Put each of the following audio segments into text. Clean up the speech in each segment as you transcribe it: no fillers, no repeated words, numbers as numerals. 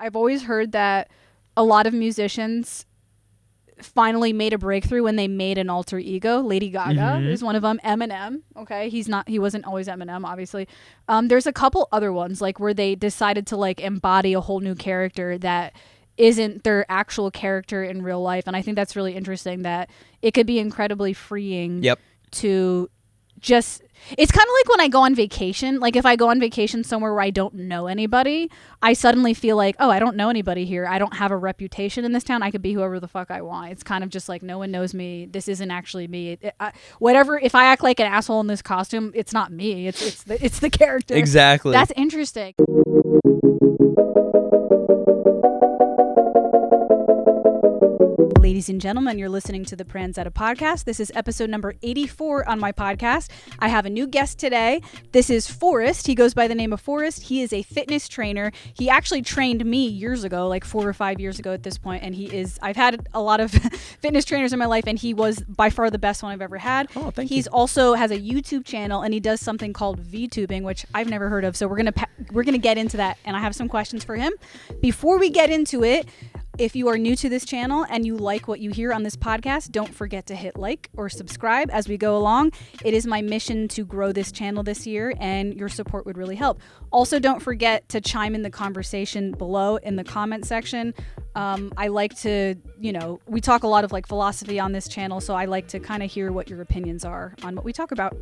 I've always heard that a lot of musicians finally made a breakthrough when they made an alter ego. Lady Gaga is one of them. Eminem, okay, he wasn't always Eminem, obviously. There's a couple other ones like where they decided to like embody a whole new character that isn't their actual character in real life, and I think that's really interesting that it could be incredibly freeing to just, it's kind of like when I go on vacation. Like if I go on vacation somewhere where I don't know anybody, I suddenly feel like, oh, I don't know anybody here. I don't have a reputation in this town. I could be whoever the fuck I want. It's kind of just like no one knows me. This isn't actually me. Whatever. If I act like an asshole in this costume, it's not me. It's the character. Exactly. That's interesting. Ladies and gentlemen, you're listening to the Pranzata Podcast. This is episode number 84 on my podcast. I have a new guest today. This is Forrest. He goes by the name of Forrest. He is a fitness trainer. He actually trained me years ago, like 4 or 5 years ago at this point, and I've had a lot of fitness trainers in my life, and he was by far the best one I've ever had. Oh, thank you. He's also has a YouTube channel, and he does something called VTubing, which I've never heard of, so we're gonna get into that, and I have some questions for him. Before we get into it, if you are new to this channel and you like what you hear on this podcast, don't forget to hit like or subscribe as we go along. It is my mission to grow this channel this year, and your support would really help. Also, don't forget to chime in the conversation below in the comment section. I like to, we talk a lot of like philosophy on this channel, so I like to kind of hear what your opinions are on what we talk about.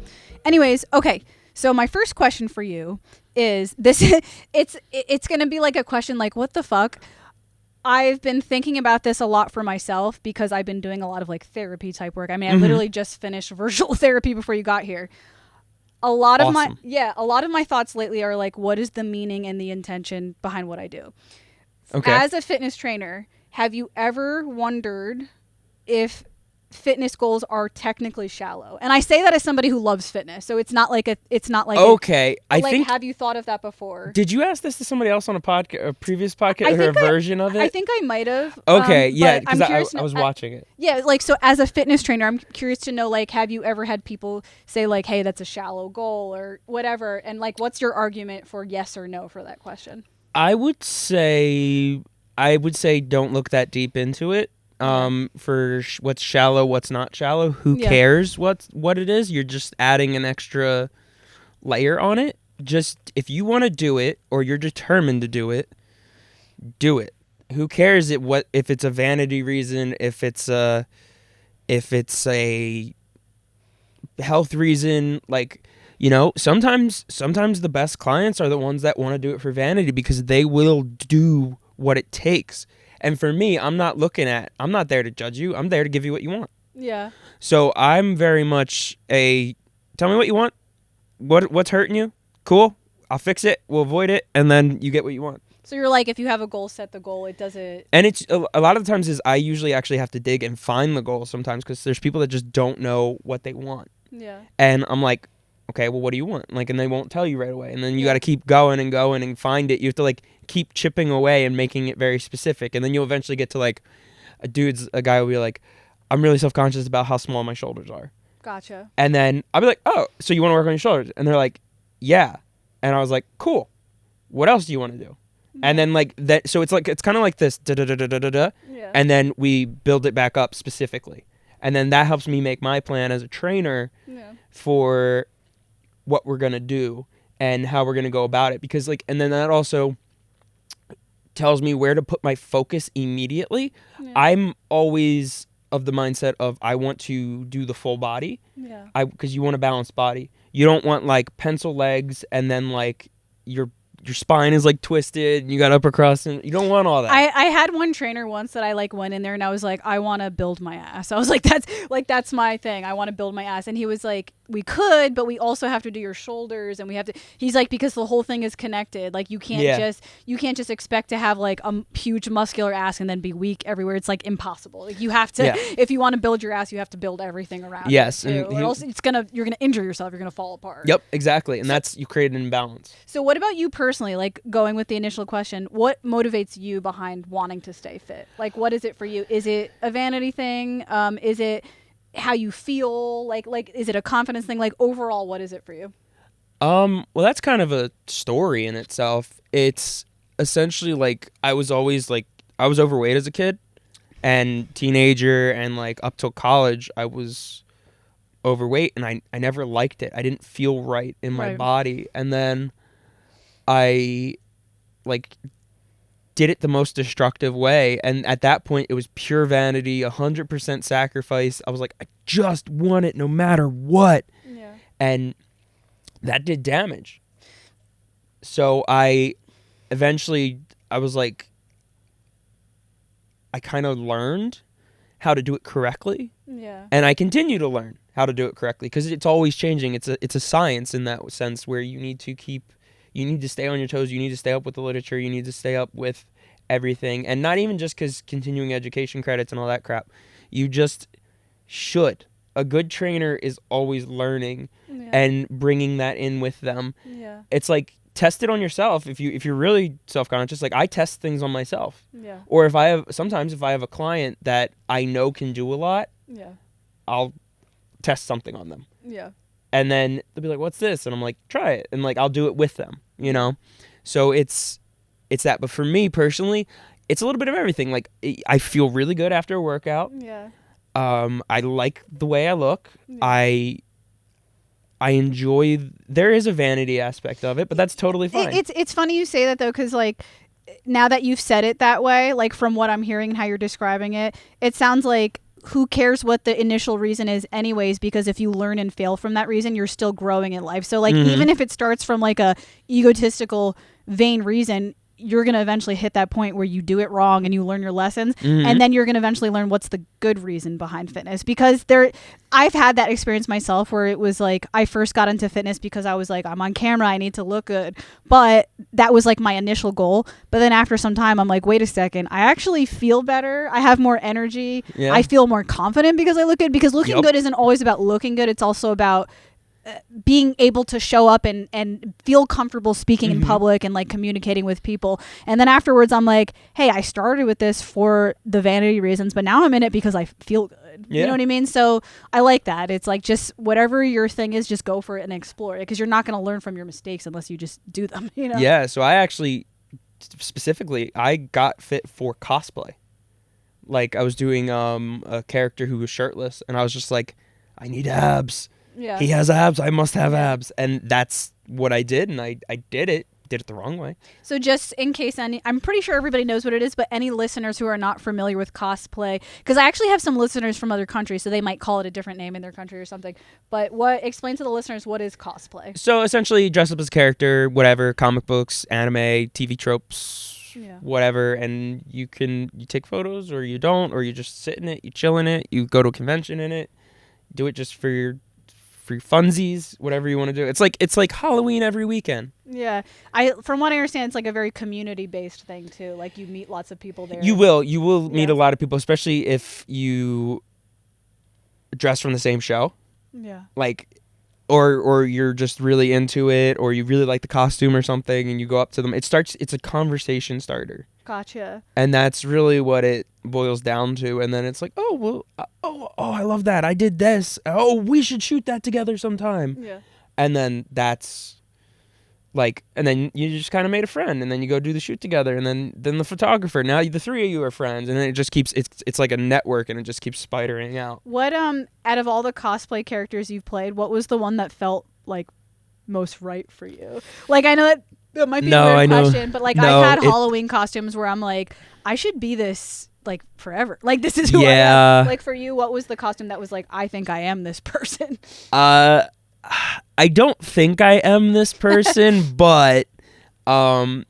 Anyways, okay. So my first question for you is this. It's going to be like a question like, what the fuck? I've been thinking about this a lot for myself because I've been doing a lot of like therapy type work. I mean, I literally just finished virtual therapy before you got here. A lot of my thoughts lately are like, what is the meaning and the intention behind what I do? Okay. As a fitness trainer, have you ever wondered if fitness goals are technically shallow? And I say that as somebody who loves fitness, so it's not like okay. I think, have you thought of that before? Did you ask this to somebody else on a previous podcast, or a version of it? I think I might have. Okay, yeah, because I was watching it. Yeah, like, so as a fitness trainer, I'm curious to know, like, have you ever had people say like, hey, that's a shallow goal or whatever, and like, what's your argument for yes or no for that question? I would say don't look that deep into it. For what's shallow, what's not shallow, who cares what it is? You're just adding an extra layer on it. Just if you want to do it or you're determined to do it, do it. Who cares if it's a vanity reason, if it's a health reason, like, sometimes the best clients are the ones that want to do it for vanity because they will do what it takes. And for me, I'm not there to judge you. I'm there to give you what you want. Yeah. So I'm very much tell me what you want. What's hurting you? Cool. I'll fix it. We'll avoid it. And then you get what you want. So you're like, if you have a goal, set the goal. It doesn't. And it's a lot of the times is I usually actually have to dig and find the goal sometimes because there's people that just don't know what they want. Yeah. And I'm like, okay, well, what do you want? Like, and they won't tell you right away. And then you got to keep going and find it. You have to like keep chipping away and making it very specific. And then you'll eventually get to like a guy will be like, I'm really self-conscious about how small my shoulders are. Gotcha. And then I'll be like, oh, so you want to work on your shoulders? And they're like, yeah. And I was like, cool. What else do you want to do? And then like that. So it's kind of like this da-da-da-da-da-da. Yeah. And then we build it back up specifically. And then that helps me make my plan as a trainer for what we're going to do and how we're going to go about it, because like, and then that also tells me where to put my focus immediately. I'm always of the mindset of I want to do the full body. Because you want a balanced body. You don't want like pencil legs and then like your spine is like twisted and you got upper crust, and you don't want all that. I had one trainer once that I like went in there and I was like, I want to build my ass. I was like, that's my thing. I want to build my ass. And he was like, we could, but we also have to do your shoulders, and we have to. He's like, because the whole thing is connected. Like you can't just expect to have like a huge muscular ass and then be weak everywhere. It's like impossible. Like you have to, if you want to build your ass, you have to build everything around. Yes, it too. Or else you're gonna injure yourself. You're gonna fall apart. Yep, exactly, and that's you create an imbalance. So what about you personally? Like going with the initial question, what motivates you behind wanting to stay fit? Like what is it for you? Is it a vanity thing? Is it how you feel? Like is it a confidence thing? Like overall, what is it for you? Well, that's kind of a story in itself. It's essentially like I was always like I was overweight as a kid and teenager and like up till college I was overweight and I never liked it. I didn't feel right in my body. And then I like did it the most destructive way, and at that point it was pure vanity, 100% sacrifice. I was like, I just want it no matter what. Yeah. And that did damage. So I was like, I kind of learned how to do it correctly. Yeah. And I continue to learn how to do it correctly because it's always changing. It's a science in that sense where you need to stay on your toes. You need to stay up with the literature. You need to stay up with everything. And not even just because continuing education credits and all that crap. You just should. A good trainer is always learning and bringing that in with them. Yeah. It's like, test it on yourself. If you're really self-conscious, like I test things on myself. Yeah. Or if I have a client that I know can do a lot, I'll test something on them. Yeah. And then they'll be like, what's this? And I'm like, try it. And like, I'll do it with them, you know? So it's that. But for me personally, it's a little bit of everything. Like I feel really good after a workout. Yeah. I like the way I look. Yeah. I enjoy, there is a vanity aspect of it, but that's totally fine. It's funny you say that though, because like now that you've said it that way, like from what I'm hearing and how you're describing it, it sounds like who cares what the initial reason is anyways, because if you learn and fail from that reason, you're still growing in life. So like even if it starts from like a egotistical, vain reason, you're going to eventually hit that point where you do it wrong and you learn your lessons. And then you're going to eventually learn what's the good reason behind fitness. Because I've had that experience myself where it was like, I first got into fitness because I was like, I'm on camera, I need to look good. But that was like my initial goal. But then after some time, I'm like, wait a second, I actually feel better. I have more energy. Yeah. I feel more confident because I look good. Because looking good isn't always about looking good. It's also about being able to show up and feel comfortable speaking in public and like communicating with people. And then afterwards I'm like, hey, I started with this for the vanity reasons, but now I'm in it because I feel good. You know what I mean? So I like that. It's like, just whatever your thing is, just go for it and explore it, because you're not going to learn from your mistakes unless you just do them, you know? Yeah. So I actually specifically, I got fit for cosplay. Like I was doing a character who was shirtless and I was just like, I need abs. Yeah. He has abs, I must have abs. And that's what I did, and I did it the wrong way. So just in case I'm pretty sure everybody knows what it is, but any listeners who are not familiar with cosplay, because I actually have some listeners from other countries, so they might call it a different name in their country or something. But explain to the listeners, what is cosplay? So essentially dress up as a character, whatever, comic books, anime, TV tropes, whatever, and you take photos or you don't, or you just sit in it, you chill in it, you go to a convention in it, do it just for your funsies, whatever you want to do. It's like Halloween every weekend. Yeah. From what I understand, it's like a very community based thing too. Like you meet lots of people there. You will meet a lot of people, especially if you dress from the same show. Yeah. Like or you're just really into it, or you really like the costume or something and you go up to them. It's a conversation starter. Gotcha. And that's really what it boils down to. And then it's like, oh, well, I love that. I did this. Oh, we should shoot that together sometime. Yeah. And then that's like, and then you just kind of made a friend, and then you go do the shoot together, and then the photographer. Now the three of you are friends, and then it just keeps, it's like a network, and it just keeps spidering out. What out of all the cosplay characters you've played, what was the one that felt like most right for you? Like, I know that might be a weird question, but like I've had Halloween costumes where I'm like, I should be this like forever. Like this is who I am. Like for you, what was the costume that was like, I think I am this person? I don't think I am this person, but Dio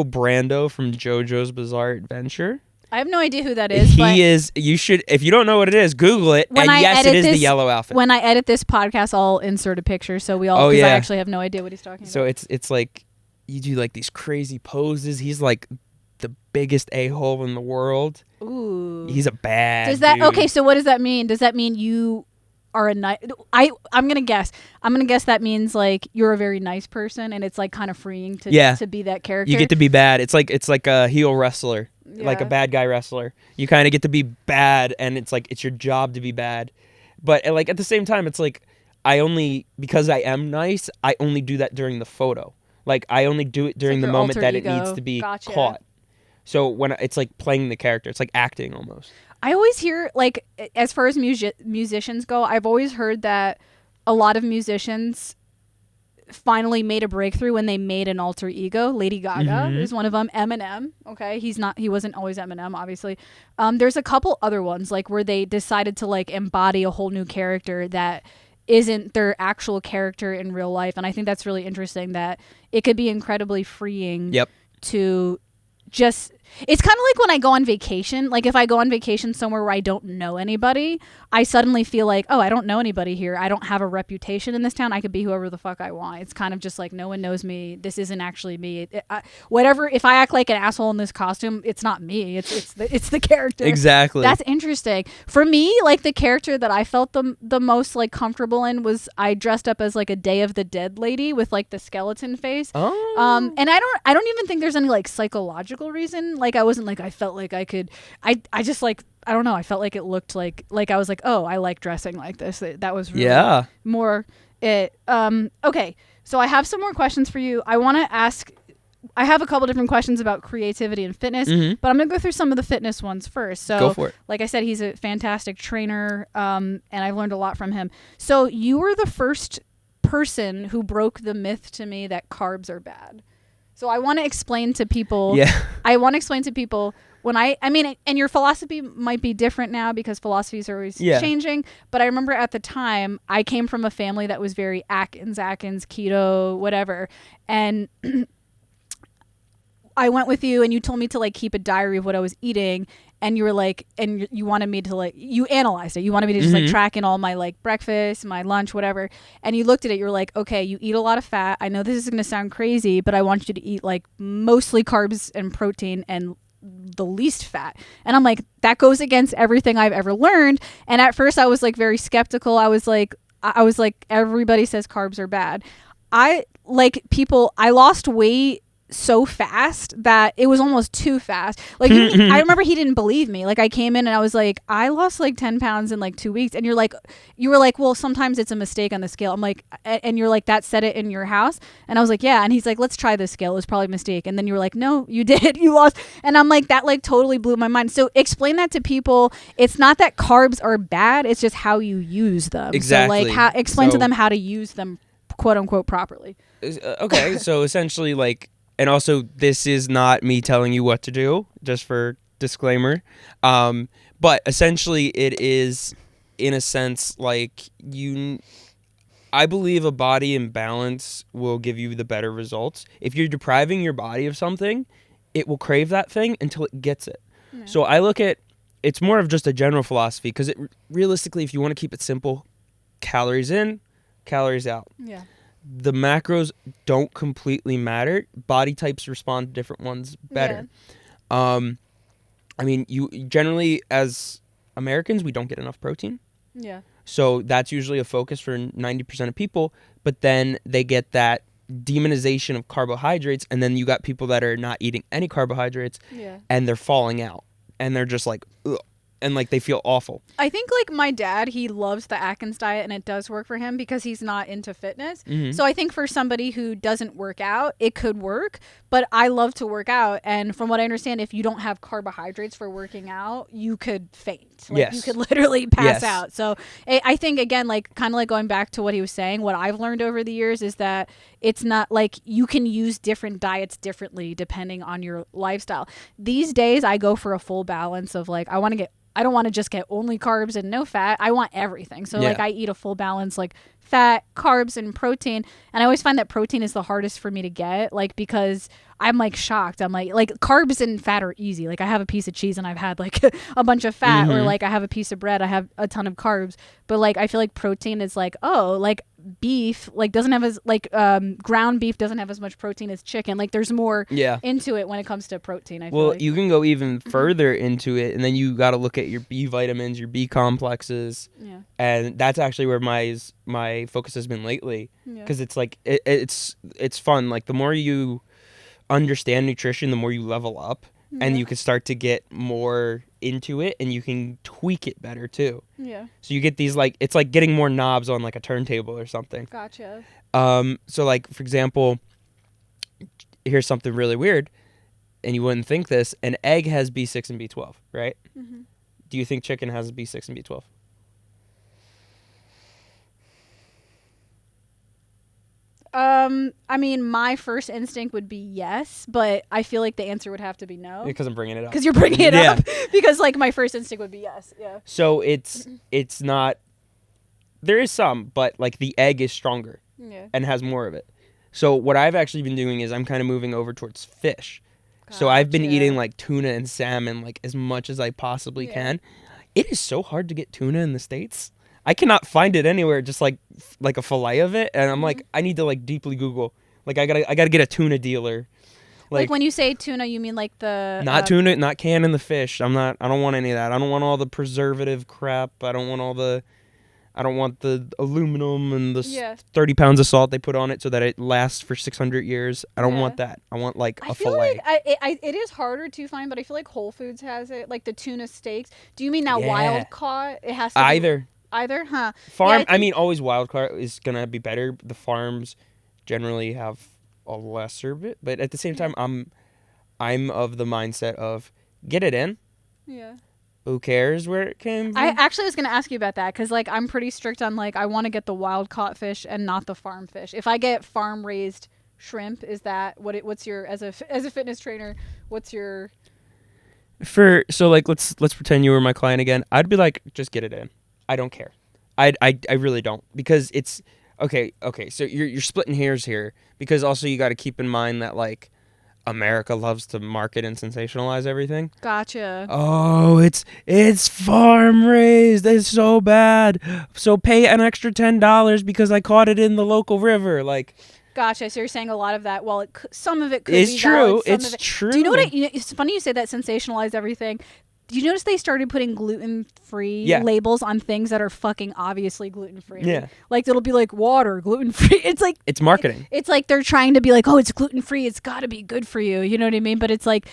Brando from JoJo's Bizarre Adventure. I have no idea who that is. He is. You should, if you don't know what it is, Google it. And yes, it is the yellow outfit. When I edit this podcast, I'll insert a picture so we all. Because I actually have no idea what he's talking about. So it's like you do like these crazy poses. He's like the biggest a-hole in the world. Ooh. He's a bad. Does that dude. Okay? So what does that mean? Does that mean you are a nice? I'm gonna guess. That means like you're a very nice person, and it's like kind of freeing to be that character. You get to be bad. It's like a heel wrestler. Yeah. Like a bad guy wrestler. You kind of get to be bad, and it's like it's your job to be bad. But like at the same time, it's like because I am nice, I only do that during the photo. Like I only do it during like the your moment alter that ego. it needs to be Gotcha. caught. So when it's like playing the character, it's like acting almost. I always hear, like, as far as musicians go, I've always heard that a lot of musicians finally made a breakthrough when they made an alter ego. Lady Gaga is one of them. Eminem, okay, he wasn't always Eminem, obviously. There's a couple other ones, like, where they decided to, like, embody a whole new character that isn't their actual character in real life. And I think that's really interesting, that it could be incredibly freeing to just... It's kind of like when I go on vacation. Like, if I go on vacation somewhere where I don't know anybody, I suddenly feel like, oh, I don't know anybody here. I don't have a reputation in this town. I could be whoever the fuck I want. It's kind of just like, no one knows me. This isn't actually me. Whatever. If I act like an asshole in this costume, it's not me. It's the character. Exactly. That's interesting. For me, like, the character that I felt the most, like, comfortable in was I dressed up as, like, a Day of the Dead lady with, like, the skeleton face. Oh. And I don't even think there's any, like, psychological reason. Like, I wasn't like, I felt like I could, I just, like, I don't know. I felt like it looked like I was like, oh, I like dressing like this. That was really more it. Okay. So I have some more questions for you. I want to ask, I have a couple different questions about creativity and fitness, but I'm going to go through some of the fitness ones first. So, go for it. Like I said, he's a fantastic trainer. And I've learned a lot from him. So you were the first person who broke the myth to me that carbs are bad. So I want to explain to people. I want to explain to people when I mean, and your philosophy might be different now because philosophies are always changing. But I remember at the time I came from a family that was very Atkins, keto, whatever. And I went with you and you told me to, like, keep a diary of what I was eating. And you were like, and you wanted me to, like, you analyzed it. You wanted me to just like track in all my, like, breakfast, my lunch, whatever. And you looked at it. You were like, okay, you eat a lot of fat. I know this is going to sound crazy, but I want you to eat, like, mostly carbs and protein and the least fat. And I'm like, that goes against everything I've ever learned. And at first I was, like, very skeptical. I was like, everybody says carbs are bad. I lost weight so fast that it was almost too fast. Like, I remember he didn't believe me. Like, I came in and I was like, I lost like 10 pounds in like 2 weeks. And you were like, well, sometimes it's a mistake on the scale. I'm like, and you're like, that said it in your house. And I was like, yeah. And he's like, let's try this scale. It was probably a mistake. And then you were like, no, you did. You lost. And I'm like, that, like, totally blew my mind. So explain that to people. It's not that carbs are bad. It's just how you use them. Exactly. So, like, explain to them how to use them, quote unquote, properly. Okay. So essentially, like, and also, this is not me telling you what to do, just for disclaimer. But essentially, it is, in a sense, like, I believe a body in balance will give you the better results. If you're depriving your body of something, it will crave that thing until it gets it. Yeah. So I look at, it's more of just a general philosophy, because realistically, if you want to keep it simple, calories in, calories out. Yeah. The macros don't completely matter. Body types respond to different ones better. Yeah. I mean, you generally, as Americans, we don't get enough protein. Yeah. So that's usually a focus for 90% of people. But then they get that demonization of carbohydrates, and then you got people that are not eating any carbohydrates, and they're falling out, and they're just like, ugh. And, like, they feel awful. I think, like, my dad, he loves the Atkins diet, and it does work for him because he's not into fitness. So I think for somebody who doesn't work out, it could work. But I love to work out, and from what I understand, if you don't have carbohydrates for working out, you could faint. Like, you could literally pass out. So I think, again, like, kind of like going back to what he was saying, what I've learned over the years is that it's not like you can use different diets differently depending on your lifestyle. These days, I go for a full balance of, like, I don't want to just get only carbs and no fat. I want everything. So, like, I eat a full balance, like, fat, carbs, and protein. And I always find that protein is the hardest for me to get, like, because I'm, like, shocked. I'm like carbs and fat are easy. Like, I have a piece of cheese and I've had, like, a bunch of fat, or, like, I have a piece of bread, I have a ton of carbs. But, like, I feel like protein is like, oh, like, beef, like, doesn't have as, like, ground beef doesn't have as much protein as chicken. Like, there's more into it when it comes to protein, I feel like. You can go even further into it, and then you got to look at your B vitamins, your B complexes. Yeah. And that's actually where my focus has been lately, because it's like it's fun. Like, the more you understand nutrition, the more you level up, and you can start to get more into it, and you can tweak it better too. Yeah. So you get these, like, it's like getting more knobs on, like, a turntable or something. Gotcha. So, like, for example, here's something really weird, and you wouldn't think this. An egg has B6 and B12, right? Mm-hmm. Do you think chicken has B6 and B12? I mean, my first instinct would be yes, but I feel like the answer would have to be no. Because I'm bringing it up. Because you're bringing it up. Because like my first instinct would be yes. Yeah. So it's not. There is some, but like the egg is stronger. Yeah. And has more of it. So what I've actually been doing is I'm kind of moving over towards fish. Gotcha. So I've been eating like tuna and salmon like as much as I possibly can. It is so hard to get tuna in the States. I cannot find it anywhere, just like a fillet of it, and I'm like, I need to like deeply Google. Like I gotta get a tuna dealer. Like when you say tuna, you mean like the not tuna, not canning the fish. I don't want any of that. I don't want all the preservative crap. I don't want the aluminum and the 30 pounds of salt they put on it so that it lasts for 600 years. I don't want that. I want like a fillet. Like it is harder to find, but I feel like Whole Foods has it, like the tuna steaks. Do you mean now wild caught? It has to either. Either, huh? Farm. Yeah, I mean, always wild caught is gonna be better. The farms generally have a lesser bit, but at the same time, I'm of the mindset of get it in. Yeah. Who cares where it came from? I actually was gonna ask you about that because like I'm pretty strict on like I want to get the wild caught fish and not the farm fish. If I get farm raised shrimp, is that what's your as a fitness trainer? What's your so like let's pretend you were my client again. I'd be like, just get it in. I don't care. I really don't, because it's okay. So you're splitting hairs here, because also you got to keep in mind that like America loves to market and sensationalize everything. Gotcha. Oh, it's farm raised. It's so bad. So pay an extra $10 because I caught it in the local river. Like. Gotcha. So you're saying a lot of that. Well, some of it could be true. It's true. Do you know what? It's funny you say that, sensationalize everything. Do you notice they started putting gluten-free labels on things that are fucking obviously gluten-free? Yeah. Like, it'll be like water, gluten-free. It's like... It's marketing. It's like they're trying to be like, oh, it's gluten-free. It's got to be good for you. You know what I mean? But it's like,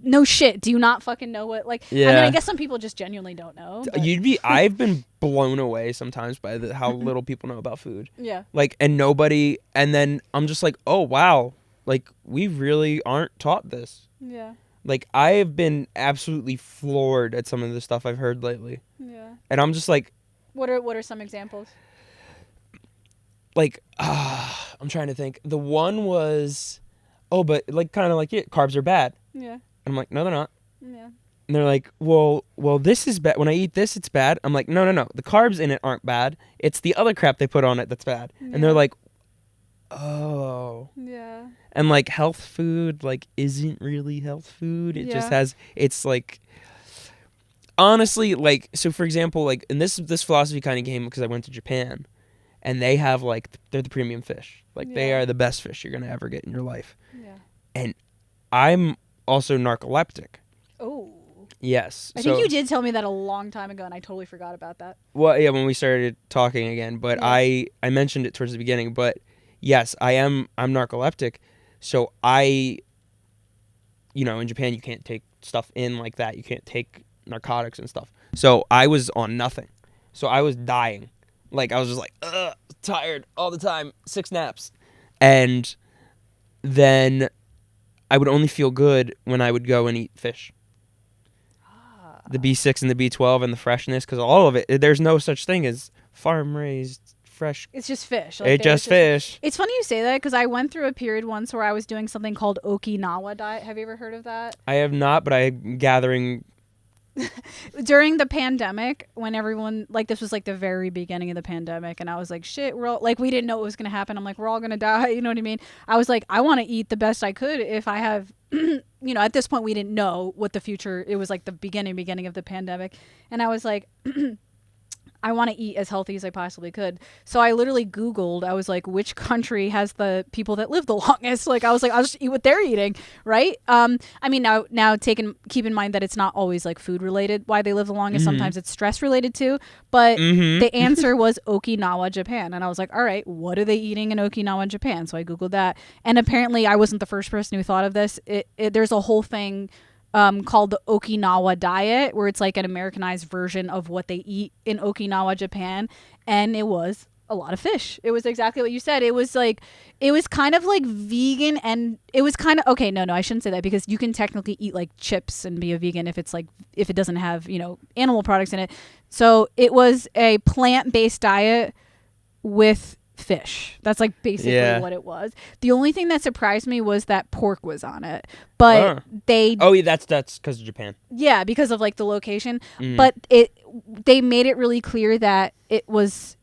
no shit. Do you not fucking know what... Like, yeah. I mean, I guess some people just genuinely don't know. But. I've been blown away sometimes by how little people know about food. Yeah. Like, and then I'm just like, oh, wow. Like, we really aren't taught this. Yeah. Like, I have been absolutely floored at some of the stuff I've heard lately. Yeah. And I'm just like... What are some examples? Like, I'm trying to think. The one was, but like kind of like, carbs are bad. Yeah. And I'm like, no, they're not. Yeah. And they're like, well, this is bad. When I eat this, it's bad. I'm like, no. The carbs in it aren't bad. It's the other crap they put on it that's bad. Yeah. And they're like, oh. Yeah. And like health food like isn't really health food. It just has, it's like, honestly, like, so for example, like, and this philosophy kind of came because I went to Japan, and they have like, they're the premium fish. Like they are the best fish you're going to ever get in your life. Yeah. And I'm also narcoleptic. Oh. Yes. I think you did tell me that a long time ago, and I totally forgot about that. Well, yeah, when we started talking again, but I mentioned it towards the beginning, but yes, I'm narcoleptic. So in Japan, you can't take stuff in like that. You can't take narcotics and stuff. So I was on nothing. So I was dying. Like, I was just like, tired all the time, 6 naps. And then I would only feel good when I would go and eat fish. The B6 and the B12 and the freshness, because all of it, there's no such thing as farm-raised fresh. It's just fish. Like, it's just fish. It's funny you say that, because I went through a period once where I was doing something called Okinawa Diet. Have you ever heard of that? I have not, but I'm gathering. During the pandemic, when everyone, like, this was like the very beginning of the pandemic, and I was like, shit, we're all, like, we didn't know what was going to happen. I'm like, we're all going to die. You know what I mean? I was like, I want to eat the best I could if I have, at this point we didn't know what the future, it was like the beginning of the pandemic. And I was like, I want to eat as healthy as I possibly could. So I literally Googled, I was like, which country has the people that live the longest? Like, I was like, I'll just eat what they're eating, right? I mean, now keep in mind that it's not always like food related, why they live the longest. Mm-hmm. Sometimes it's stress related too. But the answer was Okinawa, Japan. And I was like, all right, what are they eating in Okinawa, Japan? So I Googled that. And apparently I wasn't the first person who thought of this. There's a whole thing called the Okinawa Diet, where it's like an Americanized version of what they eat in Okinawa, Japan, and it was a lot of fish. It was exactly what you said. It was kind of like vegan, and it was kind of, okay, no, I shouldn't say that, because you can technically eat like chips and be a vegan if it doesn't have, animal products in it. So it was a plant-based diet with fish. That's like basically what it was. The only thing that surprised me was that pork was on it, but that's because of Japan. Yeah, because of like the location. But they made it really clear that it was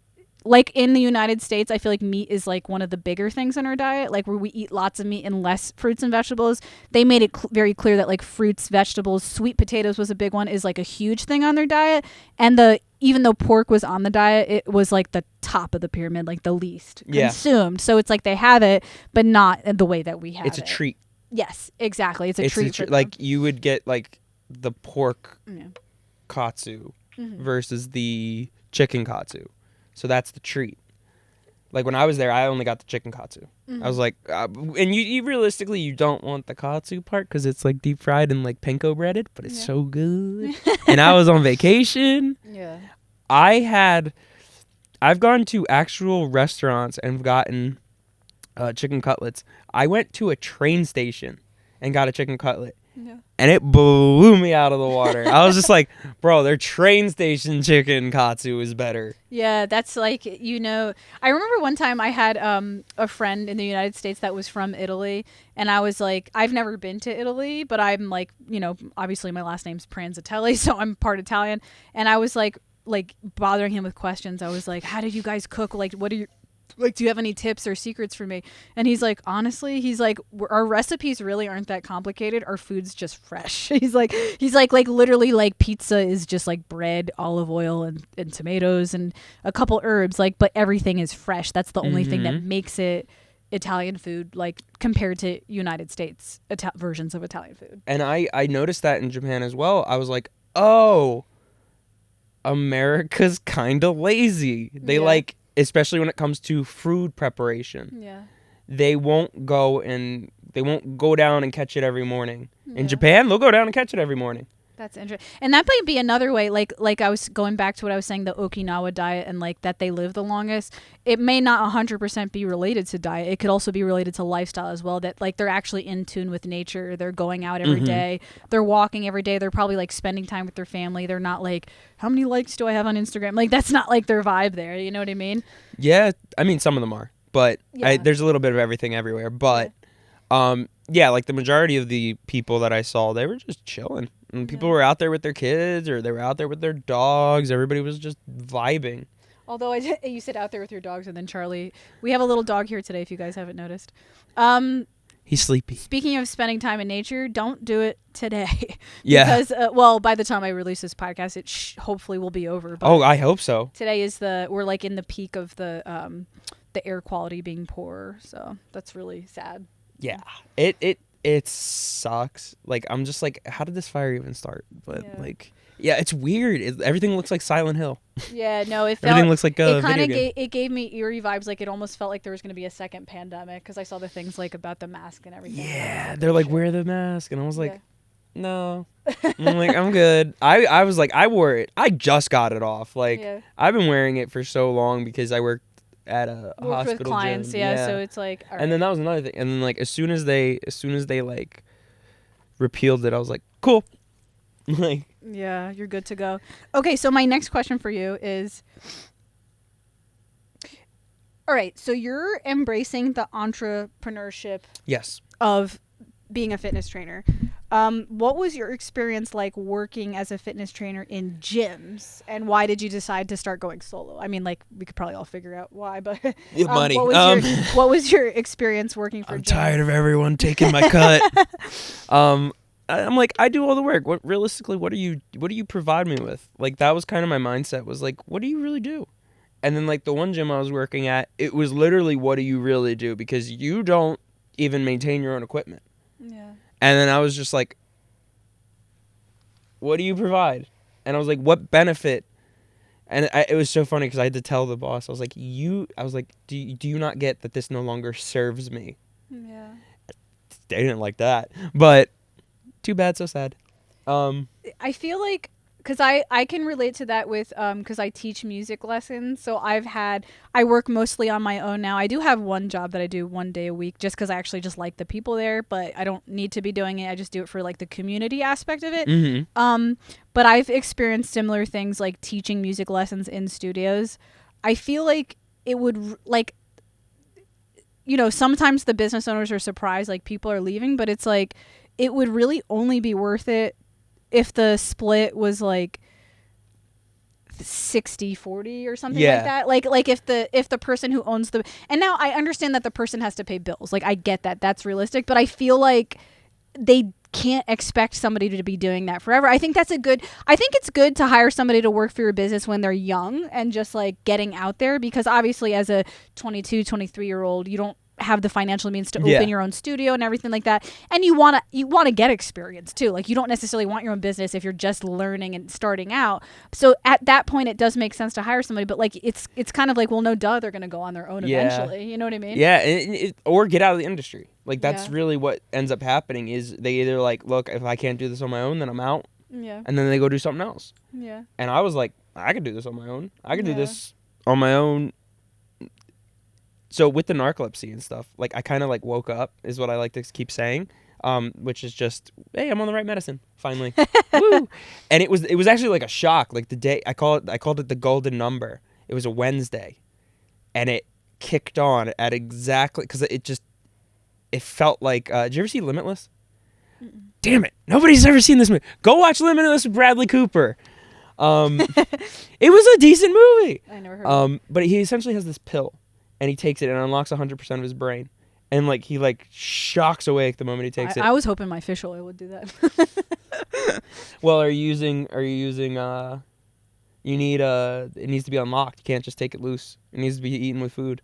like in the United States. I feel like meat is like one of the bigger things in our diet, like where we eat lots of meat and less fruits and vegetables. They made it very clear that like fruits, vegetables, sweet potatoes was a big one, is like a huge thing on their diet. And even though pork was on the diet, it was like the top of the pyramid, like the least consumed. So it's like they have it, but not the way that we have it. It's a treat. Yes, exactly. It's a treat. Like you would get like the pork katsu versus the chicken katsu. So that's the treat. Like when I was there, I only got the chicken katsu. I was like, and you realistically, you don't want the katsu part because it's like deep fried and like panko breaded, but it's so good. And I was on vacation. Yeah. I've gone to actual restaurants and gotten chicken cutlets. I went to a train station and got a chicken cutlet. Yeah. And it blew me out of the water. I was just like, bro, their train station chicken katsu is better. Yeah, that's like, I remember one time I had a friend in the United States that was from Italy. And I was like, I've never been to Italy, but I'm like, obviously my last name's Pranzatelli, so I'm part Italian. And I was like bothering him with questions. I was like, how did you guys cook? Like, what are your... Like, do you have any tips or secrets for me? And he's like, honestly, our recipes really aren't that complicated. Our food's just fresh. He's like literally like pizza is just like bread, olive oil, and tomatoes and a couple herbs. Like, but everything is fresh. That's the only thing that makes it Italian food, like compared to United States versions of Italian food. And I noticed that in Japan as well. I was like, oh, America's kind of lazy. They especially when it comes to food preparation. Yeah. They won't go down and catch it every morning. Yeah. In Japan, they'll go down and catch it every morning. That's interesting. And that might be another way, like I was going back to what I was saying, the Okinawa diet, and like that they live the longest. It may not 100% be related to diet. It could also be related to lifestyle as well, that like they're actually in tune with nature. They're going out every day. They're walking every day. They're probably like spending time with their family. They're not like, how many likes do I have on Instagram? Like that's not like their vibe there. You know what I mean? Yeah. I mean, some of them are, but there's a little bit of everything everywhere. But like the majority of the people that I saw, they were just chilling. And people were out there with their kids, or they were out there with their dogs. Everybody was just vibing. Although you said out there with your dogs, and then Charlie, we have a little dog here today, if you guys haven't noticed. He's sleepy. Speaking of spending time in nature, don't do it today. Because, by the time I release this podcast, it hopefully will be over. But I hope so. Today is we're like in the peak of the air quality being poor, so that's really sad. Yeah, it sucks. Like, I'm just like, how did this fire even start? But it's weird. Everything looks like Silent Hill. Yeah, no, everything looks like a video game. It gave me eerie vibes. Like, it almost felt like there was going to be a second pandemic, because I saw the things like about the mask and everything. Yeah, they're like, wear the mask, and I was like, no. I'm like, I'm good. I was like, I wore it. I just got it off. Like, I've been wearing it for so long because I work at a hospital with clients, gym. So it's like, all right. And then that was another thing. And then like as soon as they like repealed it, I was like, cool. Like, yeah, you're good to go. Okay, so my next question for you is, all right, so you're embracing the entrepreneurship of being a fitness trainer. What was your experience like working as a fitness trainer in gyms, and why did you decide to start going solo? I mean, like, we could probably all figure out why, but money. What was your experience working for gyms? I'm tired of everyone taking my cut. I'm like, I do all the work. What do you provide me with? Like, that was kind of my mindset, was like, what do you really do? And then like the one gym I was working at, it was literally, what do you really do? Because you don't even maintain your own equipment. Yeah. And then I was just like, what do you provide? And I was like, what benefit? And it was so funny because I had to tell the boss, I was like, do you not get that this no longer serves me? Yeah. They didn't like that. But too bad, so sad. I feel like, because I can relate to that with because I teach music lessons. So I work mostly on my own now. I do have one job that I do 1 day a week just because I actually just like the people there, but I don't need to be doing it. I just do it for like the community aspect of it. Mm-hmm. But I've experienced similar things like teaching music lessons in studios. I feel like it would like, you know, sometimes the business owners are surprised like people are leaving, but it's like it would really only be worth it if the split was like 60-40 or something like that. Like if the person who owns the, and now I understand that the person has to pay bills. Like I get that. That's realistic, but I feel like they can't expect somebody to be doing that forever. I think it's good to hire somebody to work for your business when they're young and just like getting out there, because obviously as a 22, 23-year-old, you don't have the financial means to open your own studio and everything like that, and you want to get experience too. Like you don't necessarily want your own business if you're just learning and starting out. So at that point it does make sense to hire somebody, but like it's kind of like, well, no duh, they're going to go on their own eventually, you know what I mean? Or get out of the industry. Like that's really what ends up happening, is they either like, look, if I can't do this on my own, then I'm out, and then they go do something else. And I was like, I could do this on my own. I could do this on my own. So with the narcolepsy and stuff, like I kind of like woke up, is what I like to keep saying, which is just, hey, I'm on the right medicine finally. Woo! And it was actually like a shock. Like the day I called it the golden number. It was a Wednesday, and it kicked on at exactly, because it felt like. Did you ever see Limitless? Mm-mm. Damn it! Nobody's ever seen this movie. Go watch Limitless with Bradley Cooper. It was a decent movie. I never heard of it. But he essentially has this pill. And he takes it and unlocks 100% of his brain. And, like, he, like, shocks awake the moment he takes it. I was hoping my fish oil would do that. Well, it needs to be unlocked. You can't just take it loose. It needs to be eaten with food.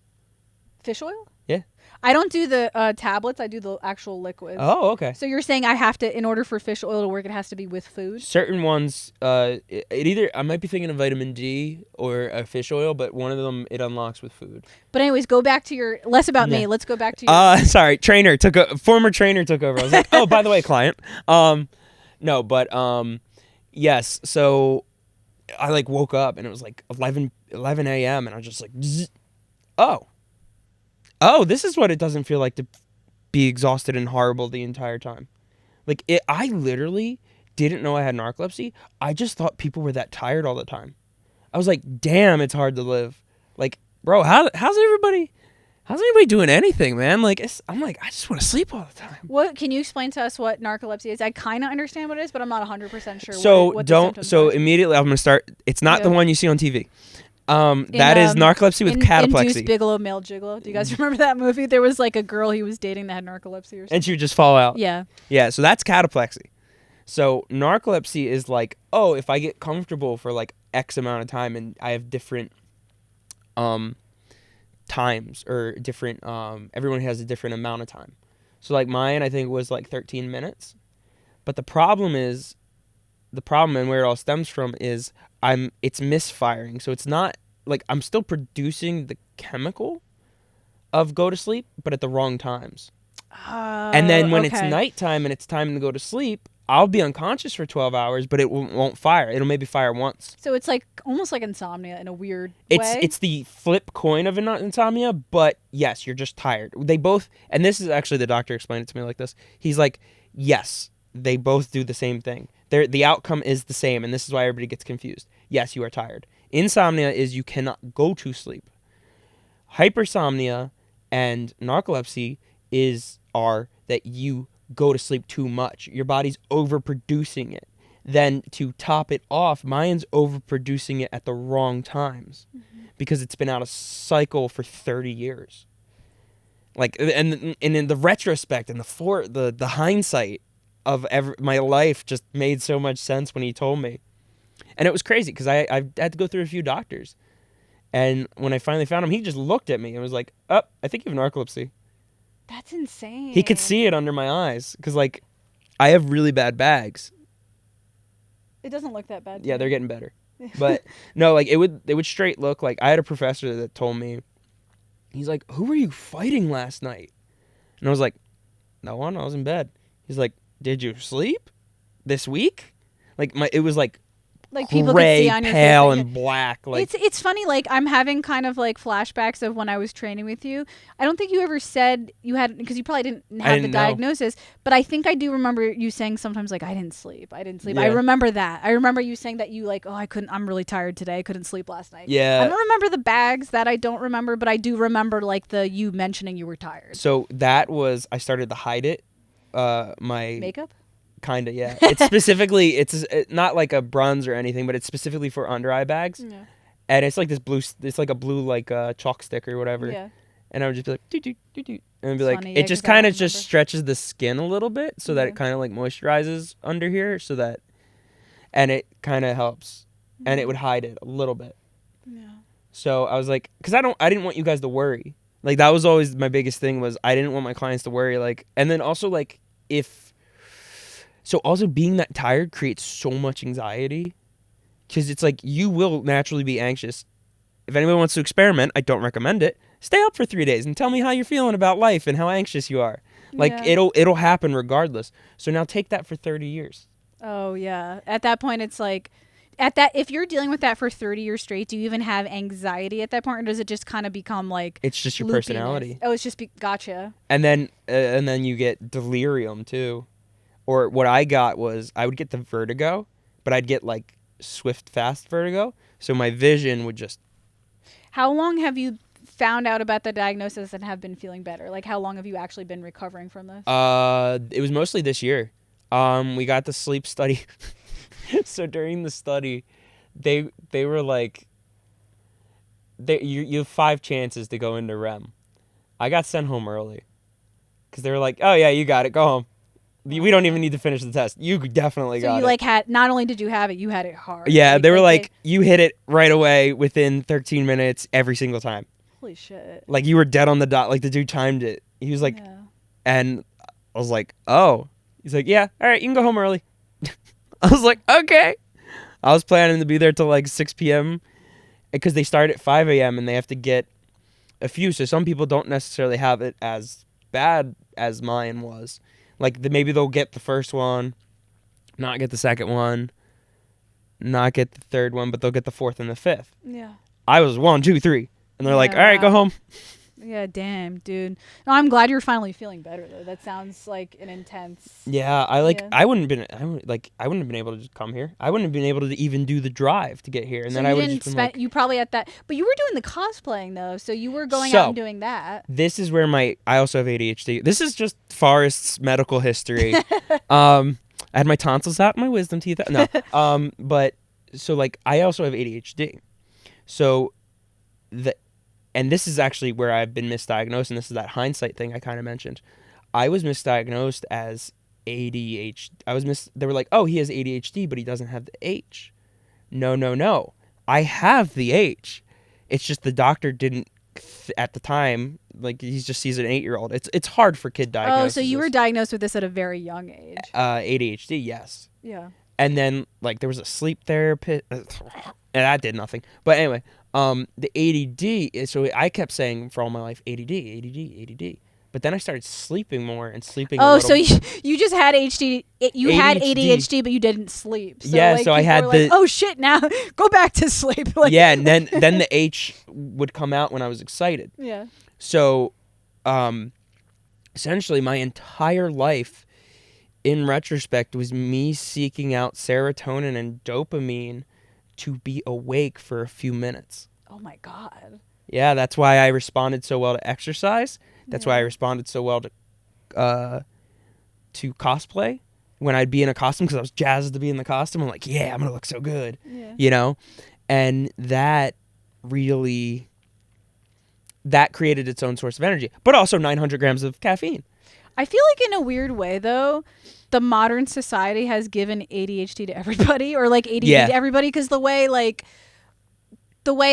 Fish oil? Yeah. I don't do the tablets. I do the actual liquids. Oh, okay. So you're saying I have to, in order for fish oil to work, it has to be with food? Certain ones, it either, I might be thinking of vitamin D or a fish oil, but one of them it unlocks with food. But anyways, go back to your, less about me. Let's go back to your. Sorry, former trainer took over. I was like, oh, by the way, client. No, but yes. So I like woke up and it was like 11 a.m. and I was just like, zzz. Oh, this is what it doesn't feel like to be exhausted and horrible the entire time. Like, I literally didn't know I had narcolepsy. I just thought people were that tired all the time. I was like, damn, it's hard to live. Like, bro, how's anybody doing anything, man? Like, I'm like, I just want to sleep all the time. What can you explain to us what narcolepsy is? I kind of understand what it is, but I'm not 100% sure. So immediately I'm gonna start. It's not the one you see on TV. That is narcolepsy with cataplexy. In Deuce Bigelow, Male Gigolo. Do you guys remember that movie? There was like a girl he was dating that had narcolepsy or something. And she would just fall out. Yeah. Yeah, so that's cataplexy. So narcolepsy is like, oh, if I get comfortable for like X amount of time and I have different times or different everyone has a different amount of time. So like mine I think was like 13 minutes. But the problem and where it all stems from is it's misfiring. So it's not like I'm still producing the chemical of go to sleep, but at the wrong times. And then when it's nighttime and it's time to go to sleep, I'll be unconscious for 12 hours, but it won't fire. It'll maybe fire once. So it's like almost like insomnia in a weird way. It's the flip coin of insomnia, but yes, you're just tired. They both, and this is actually the doctor explained it to me like this. He's like, yes, they both do the same thing. The outcome is the same, and this is why everybody gets confused. Yes, you are tired. Insomnia is you cannot go to sleep. Hypersomnia and narcolepsy are that you go to sleep too much. Your body's overproducing it. Then to top it off, mine's overproducing it at the wrong times because it's been out of cycle for 30 years. Like, and in the retrospect and the hindsight of my life just made so much sense when he told me. And it was crazy because I had to go through a few doctors. And when I finally found him, he just looked at me and was like, oh, I think you have narcolepsy. That's insane. He could see it under my eyes because, like, I have really bad bags. It doesn't look that bad. Yeah, they're getting better. But, no, like, it would straight look like, I had a professor that told me, he's like, who were you fighting last night? And I was like, no one, I was in bed. He's like, did you sleep this week? Like, it was like like people gray, could see on your pale, face, and black. Like it's funny. Like I'm having kind of like flashbacks of when I was training with you. I don't think you ever said you had, because you probably didn't have the diagnosis. But I think I do remember you saying sometimes like I didn't sleep. Yeah. I remember that. I remember you saying that you like, oh, I couldn't. I'm really tired today. I couldn't sleep last night. Yeah. I don't remember the bags. That I don't remember, but I do remember like you mentioning you were tired. So that was, I started to hide it. My makeup. Kind of, yeah. It's specifically, it's not like a bronze or anything, but it's specifically for under eye bags. Yeah. And it's like this blue, it's like a blue like chalk stick or whatever. Yeah. And I would just be like, doo doo doo doo, and it'd be It's like, funny, it yeah, just 'cause I kind don't of just remember. stretches the skin a little bit so that Yeah. it kind of like moisturizes under here, so that, and it kind of helps, and it would hide it a little bit. Yeah. So I was like, because I didn't want you guys to worry. Like that was always my biggest thing, was I didn't want my clients to worry. Like, and then also like so also being that tired creates so much anxiety, because it's like you will naturally be anxious. If anyone wants to experiment, I don't recommend it. Stay up for 3 days and tell me how you're feeling about life and how anxious you are. Like Yeah. it'll happen regardless. So now take that for 30 years. Oh yeah. At that point, it's like, if you're dealing with that for 30 years straight, do you even have anxiety at that point, or does it just kind of become like? It's just your loopiness? personality. Oh, it's just gotcha. And then you get delirium too. Or what I got was, I would get the vertigo, but I'd get like swift, fast vertigo. So my vision would just. How long have you found out about the diagnosis and have been feeling better? Like how long have you actually been recovering from this? It was mostly this year. We got the sleep study. So during the study, they were like, you have 5 chances to go into REM. I got sent home early because they were like, oh yeah, you got it, go home. We don't even need to finish the test. You definitely got it. So you like had, not only did you have it, you had it hard. Yeah, they were like, you hit it right away within 13 minutes every single time. holy shit. Like you were dead on the dot. Like the dude timed it. He was like, Yeah. and I was like, oh. He's like, yeah, all right, you can go home early. I was like, okay. I was planning to be there till like 6 p.m. because they start at 5 a.m. and they have to get a few. So some people don't necessarily have it as bad as mine was. Like maybe they'll get the first one, not get the second one, not get the third one, but they'll get the fourth and the fifth. Yeah. I was 1, 2, 3. And they're like, Yeah, all right, go wow. home. Yeah, damn, dude. No, I'm glad you're finally feeling better though. That sounds like an intense. Yeah, Yeah. I wouldn't have been able to just come here. I wouldn't have been able to even do the drive to get here. And So then you I would didn't have just been spend. like, You probably at that, but you were doing the cosplaying though, so you were going So- out and doing that. this is where I also have ADHD. This is just Forrest's medical history. I had my tonsils out, my wisdom teeth out. No. But so like I also have ADHD. So and this is actually where I've been misdiagnosed, and this is that hindsight thing I kind of mentioned. I was misdiagnosed as ADHD. They were like, "Oh, he has ADHD, but he doesn't have the H." No. I have the H. It's just the doctor didn't at the time, like he just sees an 8-year-old. It's hard for kid diagnosis. Oh, so you were diagnosed with this at a very young age. ADHD, yes. Yeah. And then like there was a sleep therapist, and that did nothing. But anyway, the ADD. So I kept saying for all my life, ADD. But then I started sleeping more and sleeping. Oh, a little. so you just had HD. You had ADHD, but you didn't sleep. So, Yeah, like, so I people had were like, the- oh shit! Now go back to sleep. Like, Yeah, and then the H would come out when I was excited. Yeah. So, essentially, my entire life, in retrospect, was me seeking out serotonin and dopamine to be awake for a few minutes. Oh my god. Yeah, that's why I responded so well to exercise. That's why I Yeah. responded so well to cosplay. When I'd be in a costume, because I was jazzed to be in the costume, I'm like, yeah, I'm gonna look so good, Yeah. you know. And that created its own source of energy, but also 900 grams of caffeine. I feel like in a weird way though, the modern society has given ADHD to everybody, or like ADD Yeah. to everybody, because the way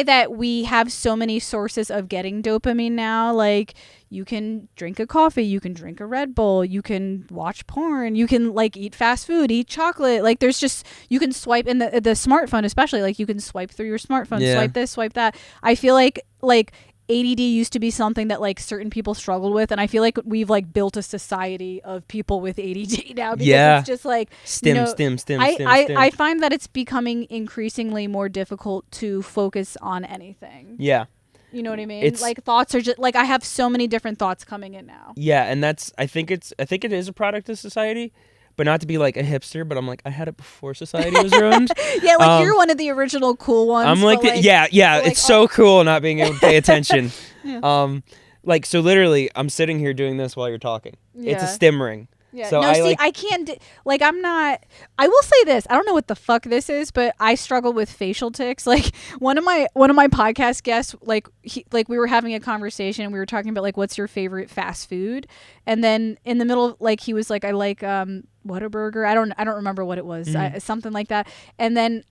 that we have so many sources of getting dopamine now, like you can drink a coffee, you can drink a Red Bull, you can watch porn, you can like eat fast food, eat chocolate, like there's just, you can swipe in the smartphone, especially like you can swipe through your smartphone, Yeah. swipe this, swipe that. I feel like ADD used to be something that like certain people struggled with, and I feel like we've like built a society of people with ADD now because it's just like stim. I find that it's becoming increasingly more difficult to focus on anything. Yeah. You know what I mean? Like thoughts are just like I have so many different thoughts coming in now. Yeah, and I think it is a product of society. But not to be like a hipster, but I'm like, I had it before society was ruined. Yeah, like you're one of the original cool ones. I'm like, yeah, it's so cool not being able to pay attention. Yeah. Like, so literally, I'm sitting here doing this while you're talking. Yeah. It's a stim ring. Yeah. So no, I can't. I'm not. I will say this. I don't know what the fuck this is, but I struggle with facial tics. Like one of my podcast guests, we were having a conversation and we were talking about like what's your favorite fast food, and then in the middle, like he was like, I like Whataburger. I don't remember what it was, something like that. And then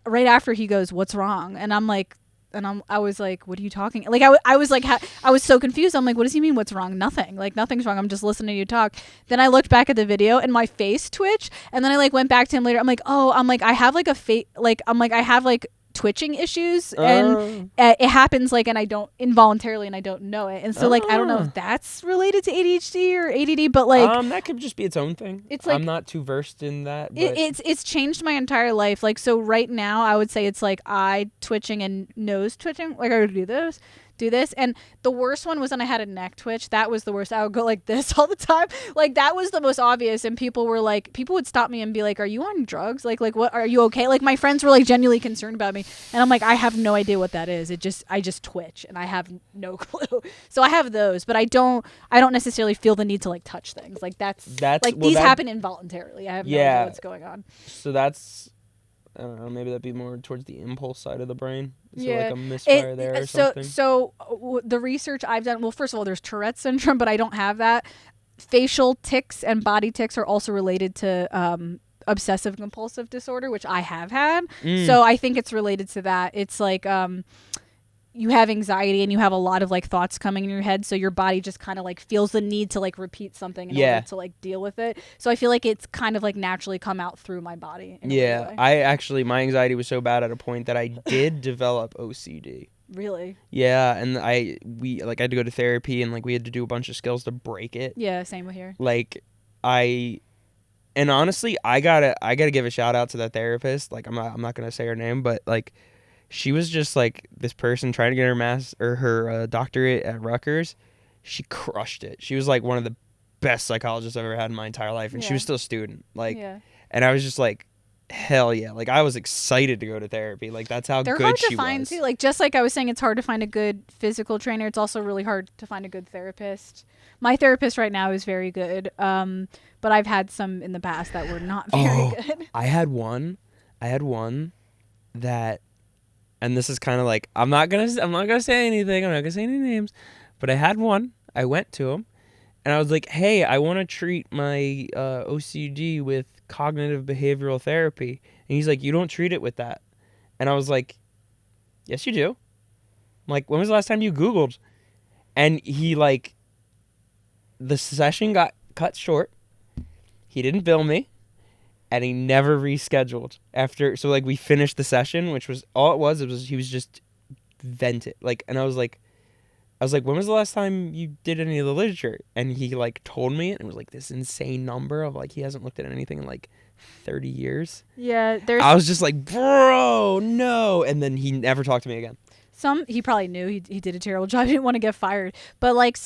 right after he goes, "What's wrong?" And I'm like. And I was like, what are you talking? Like, I was like, I was so confused. I'm like, what does he mean? What's wrong? Nothing. Like, nothing's wrong. I'm just listening to you talk. Then I looked back at the video and my face twitched. And then I like went back to him later. I'm like, I have like I have like twitching issues and it happens like, and I don't involuntarily and I don't know it. And so like, I don't know if that's related to ADHD or ADD, but like, that could just be its own thing. It's like, I'm not too versed in that. But it's changed my entire life. Like, so right now I would say it's like eye twitching and nose twitching. Like I would do this, and the worst one was when I had a neck twitch. That was the worst. I would go like this all the time. Like that was the most obvious, and people would stop me and be like, are you on drugs? Like what, are you okay? Like my friends were like genuinely concerned about me, and I'm like, I have no idea what that is. I just twitch and I have no clue. So I have those, but I don't necessarily feel the need to like touch things. Like that's like these happen involuntarily. I have no idea what's going on. So that's, I don't know, maybe that'd be more towards the impulse side of the brain. So like a misfire there or something. So the research I've done, well, first of all, there's Tourette's syndrome, but I don't have that. Facial tics and body tics are also related to obsessive compulsive disorder, which I have had. So I think it's related to that. It's like you have anxiety and you have a lot of like thoughts coming in your head, so your body just kind of like feels the need to like repeat something in order to like deal with it. So I feel like it's kind of like naturally come out through my body. My anxiety was so bad at a point that I did develop OCD. Really? Yeah, and we had to go to therapy and like we had to do a bunch of skills to break it. Yeah, same with here. And honestly, I gotta give a shout out to that therapist. Like I'm not gonna say her name, but like she was just like this person trying to get her doctorate at Rutgers. She crushed it. She was like one of the best psychologists I've ever had in my entire life, and she was still a student. And I was just like, hell yeah! Like I was excited to go to therapy. Like that's how good she was. They're hard to find too. Like just like I was saying, it's hard to find a good physical trainer. It's also really hard to find a good therapist. My therapist right now is very good, but I've had some in the past that were not very good. I had one that. And this is kind of like, I'm not gonna say anything. I'm not gonna say any names, but I had one. I went to him, and I was like, "Hey, I want to treat my OCD with cognitive behavioral therapy." And he's like, "You don't treat it with that." And I was like, "Yes, you do." I'm like, "When was the last time you Googled?" And he like, the session got cut short. He didn't bill me. And he never rescheduled after. So like we finished the session, which was all it was. He was just vented. Like, and I was like, when was the last time you did any of the literature? And he like told me it, and it was like this insane number of like he hasn't looked at anything in like 30 years. Yeah, I was just like, bro, no. And then he never talked to me again. He probably knew he did a terrible job. He didn't want to get fired. But like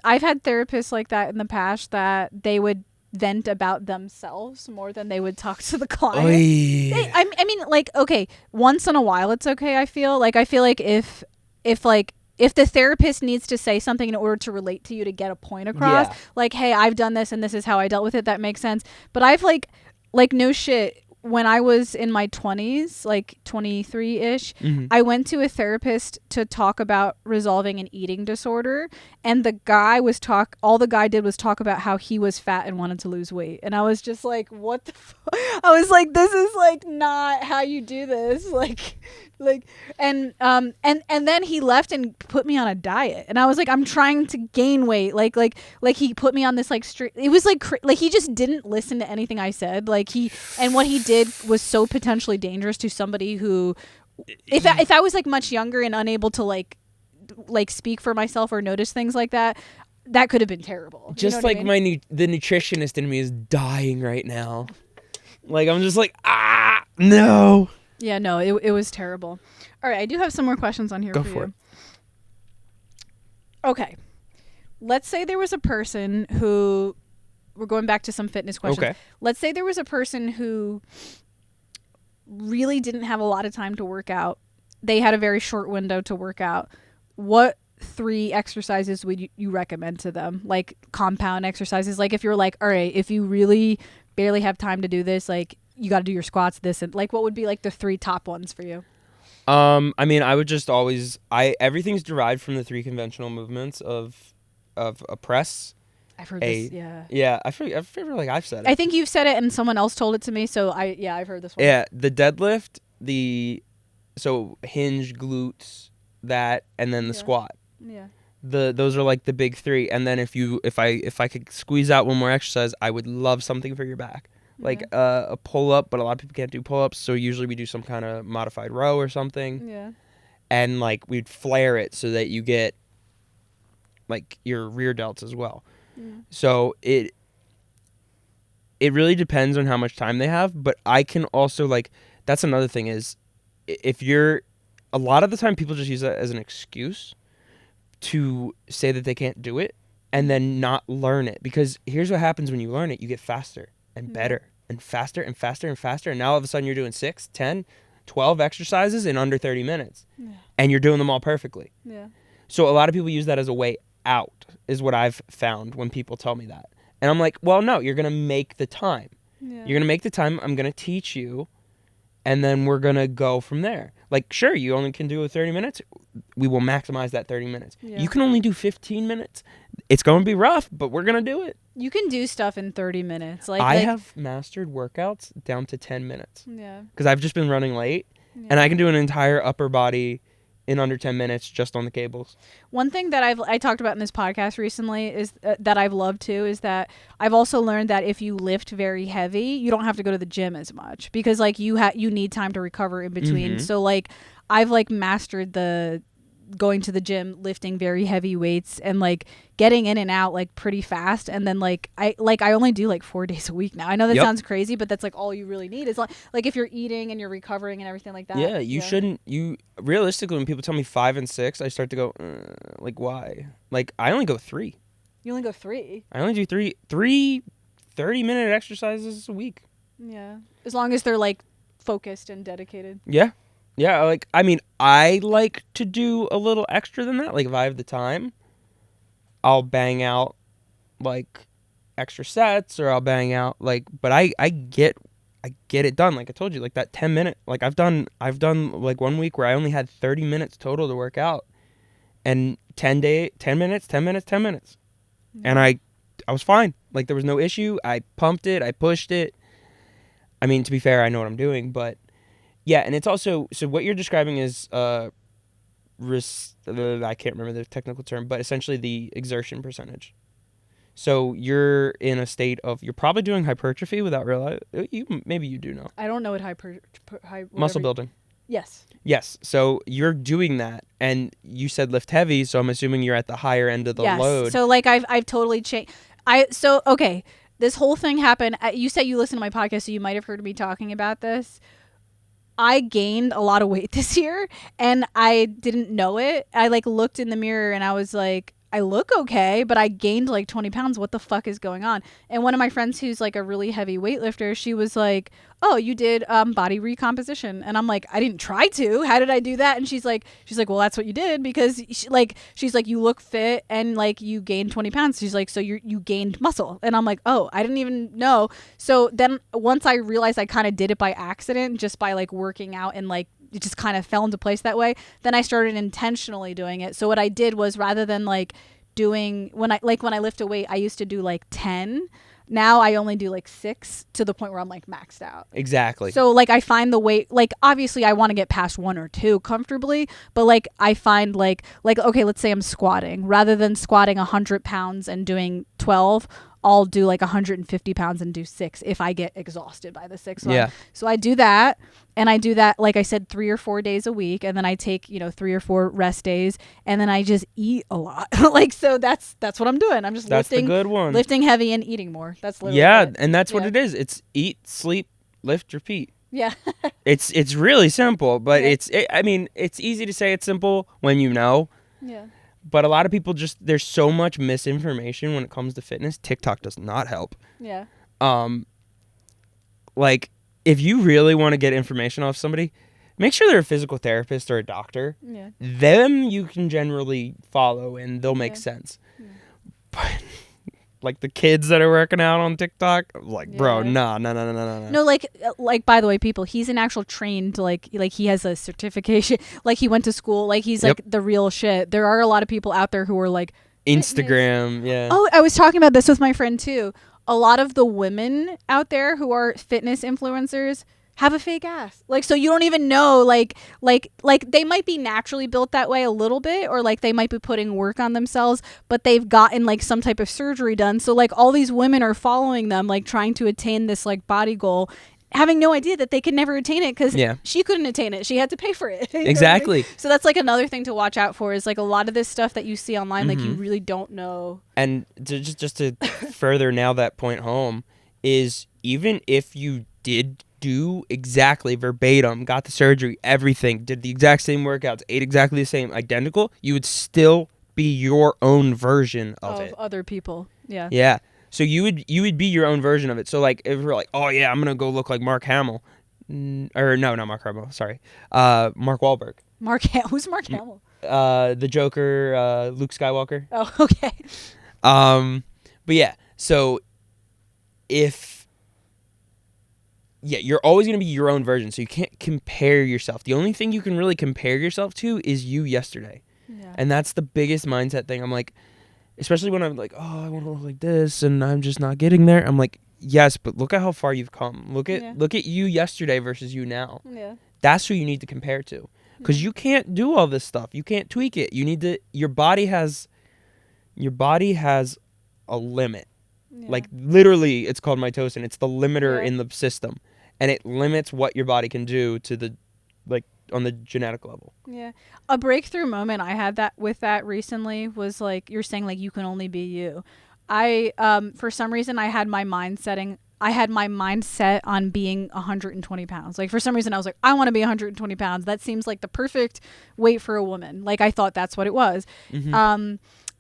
I've had therapists like that in the past that they would vent about themselves more than they would talk to the client. I mean, like, okay, once in a while it's okay. I feel like if the therapist needs to say something in order to relate to you to get a point across, like, hey, I've done this and this is how I dealt with it, that makes sense. But I've like no shit. When I was in my 20s, like 23-ish, I went to a therapist to talk about resolving an eating disorder. And all the guy did was talk about how he was fat and wanted to lose weight. And I was just like, what the fuck? I was like, this is like not how you do this. And then he left and put me on a diet. And I was like, I'm trying to gain weight. Like he put me on this like it was like he just didn't listen to anything I said. And what he did was so potentially dangerous to somebody who, if I was like much younger and unable to like like speak for myself or notice things like that, that could have been terrible. Just like the nutritionist in me is dying right now. Like, I'm just like, no. Yeah, no, it was terrible. All right, I do have some more questions on here Go for for you. it. Okay. Let's say there was a person who, we're going back to some fitness questions. Okay. Let's say there was a person who really didn't have a lot of time to work out. They had a very short window to work out. What 3 exercises would you recommend to them? Like compound exercises. Like if you're like, all right, if you really barely have time to do this, like you got to do your squats, this, and like what would be like the 3 top ones for you? I mean, I would just always, everything's derived from the 3 conventional movements of a press. I've heard this, yeah. Yeah, I feel like I've said it. I think you've said it and someone else told it to me, so I've heard this one. Yeah, the deadlift, so hinge, glutes, that, and then the squat. Yeah. Those are like the big 3. And then if I could squeeze out one more exercise, I would love something for your back. Like a pull up, but a lot of people can't do pull ups, so usually we do some kind of modified row or something. Yeah. And like we'd flare it so that you get like your rear delts as well. So it really depends on how much time they have, but I can also like, that's another thing is if you're, a lot of the time people just use that as an excuse to say that they can't do it and then not learn it, because here's what happens when you learn it. You get faster and better and faster and faster and faster, and now all of a sudden you're doing 6, 10, 12 exercises in under 30 minutes and you're doing them all perfectly. So a lot of people use that as a way out, is what I've found when people tell me that. And I'm like, well, no, you're going to make the time. You're going to make the time. I'm going to teach you, and then we're going to go from there. Like, sure, you only can do 30 minutes. We will maximize that 30 minutes. You can only do 15 minutes. It's going to be rough, but we're going to do it. You can do stuff in 30 minutes. I have mastered workouts down to 10 minutes. Yeah. Because I've just been running late, and I can do an entire upper body in under 10 minutes just on the cables. One thing that I talked about in this podcast recently is that I've loved too, is that I've also learned that if you lift very heavy, you don't have to go to the gym as much, because like you need time to recover in between. So like I've like mastered the going to the gym, lifting very heavy weights, and like getting in and out like pretty fast. And then like I only do like 4 days a week now. I know that sounds crazy, but that's like all you really need is like if you're eating and you're recovering and everything like that. Yeah, you shouldn't. You realistically, when people tell me 5 and 6, I start to go like, why? Like I only go 3. You only go 3. I only do 3 30-minute exercises a week. Yeah, as long as they're like focused and dedicated. Yeah, like, I mean, I like to do a little extra than that. Like, if I have the time, I'll bang out, like, extra sets, or I'll bang out, like, but I get it done. Like I told you, like, that 10-minute, like, I've done, like, 1 week where I only had 30 minutes total to work out, and 10 minutes. And I was fine. Like, there was no issue. I pumped it. I pushed it. I mean, to be fair, I know what I'm doing, but... Yeah, and it's also, so what you're describing is, I can't remember the technical term, but essentially the exertion percentage. So you're in a state of, you're probably doing hypertrophy without realizing, maybe you do know. I don't know what muscle building. Yes. So you're doing that, and you said lift heavy, so I'm assuming you're at the higher end of the load. So like I've totally changed. Okay, this whole thing happened. You said you listened to my podcast, so you might have heard me talking about this. I gained a lot of weight this year, and I didn't know it. I like looked in the mirror and I was like, I look okay, but I gained like 20 pounds. What the fuck is going on? And one of my friends who's like a really heavy weightlifter, she was like, oh, you did body recomposition. And I'm like, I didn't try to. How did I do that? And she's like, well, that's what you did, because she's like, you look fit and like you gained 20 pounds. She's like, so you gained muscle. And I'm like, oh, I didn't even know. So then once I realized I kind of did it by accident, just by like working out, and like it just kind of fell into place that way, then I started intentionally doing it. So what I did was, rather than like doing, when I lift a weight, I used to do like 10. Now I only do like 6, to the point where I'm like maxed out. Exactly. So like I find the weight, like obviously I want to get past 1 or 2 comfortably, but like I find like okay, let's say I'm squatting, rather than squatting 100 pounds and doing 12, I'll do like 150 pounds and do 6 if I get exhausted by the 6th one. Yeah. So I do that, and I do that, like I said, 3 or 4 days a week, and then I take 3 or 4 rest days, and then I just eat a lot. Like, so that's what I'm doing. I'm just That's lifting, the good one. lifting heavy and eating more. That's literally it. And that's what it is. It's eat, sleep, lift, repeat. Yeah. It's really simple, but Yeah. it's easy to say it's simple when you know. Yeah. But a lot of people there's so much misinformation when it comes to fitness. TikTok does not help. Yeah. Like, if you really want to get information off somebody, make sure they're a physical therapist or a doctor. Yeah. Them you can generally follow and they'll make sense. Yeah. But like the kids that are working out on TikTok, like, bro, nah. No, like by the way, people, he's an actual trained, like he has a certification, like he went to school, like he's like the real shit. There are a lot of people out there who are like Instagram, yeah. Oh, I was talking about this with my friend too. A lot of the women out there who are fitness influencers have a fake ass. Like, so you don't even know, like they might be naturally built that way a little bit, or like they might be putting work on themselves, but they've gotten like some type of surgery done. So like all these women are following them, like trying to attain this like body goal, having no idea that they could never attain it because she couldn't attain it. She had to pay for it. Exactly. So that's like another thing to watch out for, is like a lot of this stuff that you see online, like you really don't know. And just to further nail that point home, is even if you did do exactly verbatim, got the surgery, everything, did the exact same workouts, ate exactly the same, identical, you would still be your own version of it. Other people. Yeah. Yeah. So you would be your own version of it. So like if we're like, oh yeah, I'm gonna go look like Mark Hamill, or no, not Mark Hamill. Sorry, Mark Wahlberg. Who's Mark Hamill? The Joker, Luke Skywalker. Oh, okay. But yeah. So you're always going to be your own version, so you can't compare yourself. The only thing you can really compare yourself to is you yesterday. Yeah. And that's the biggest mindset thing. I'm like, especially when I'm like, oh, I want to look like this, and I'm just not getting there. I'm like, yes, but look at how far you've come. Look at you yesterday versus you now. Yeah. That's who you need to compare to. Because you can't do all this stuff. You can't tweak it. Your body has a limit. Yeah. Like, literally, it's called mitosin. It's the limiter in the system. And it limits what your body can do to on the genetic level. Yeah. A breakthrough moment I had with that recently was like, you're saying like you can only be you. I for some reason I had my mindset on being 120 pounds. Like for some reason I was like, I want to be 120 pounds. That seems like the perfect weight for a woman. Like I thought that's what it was. Mm-hmm.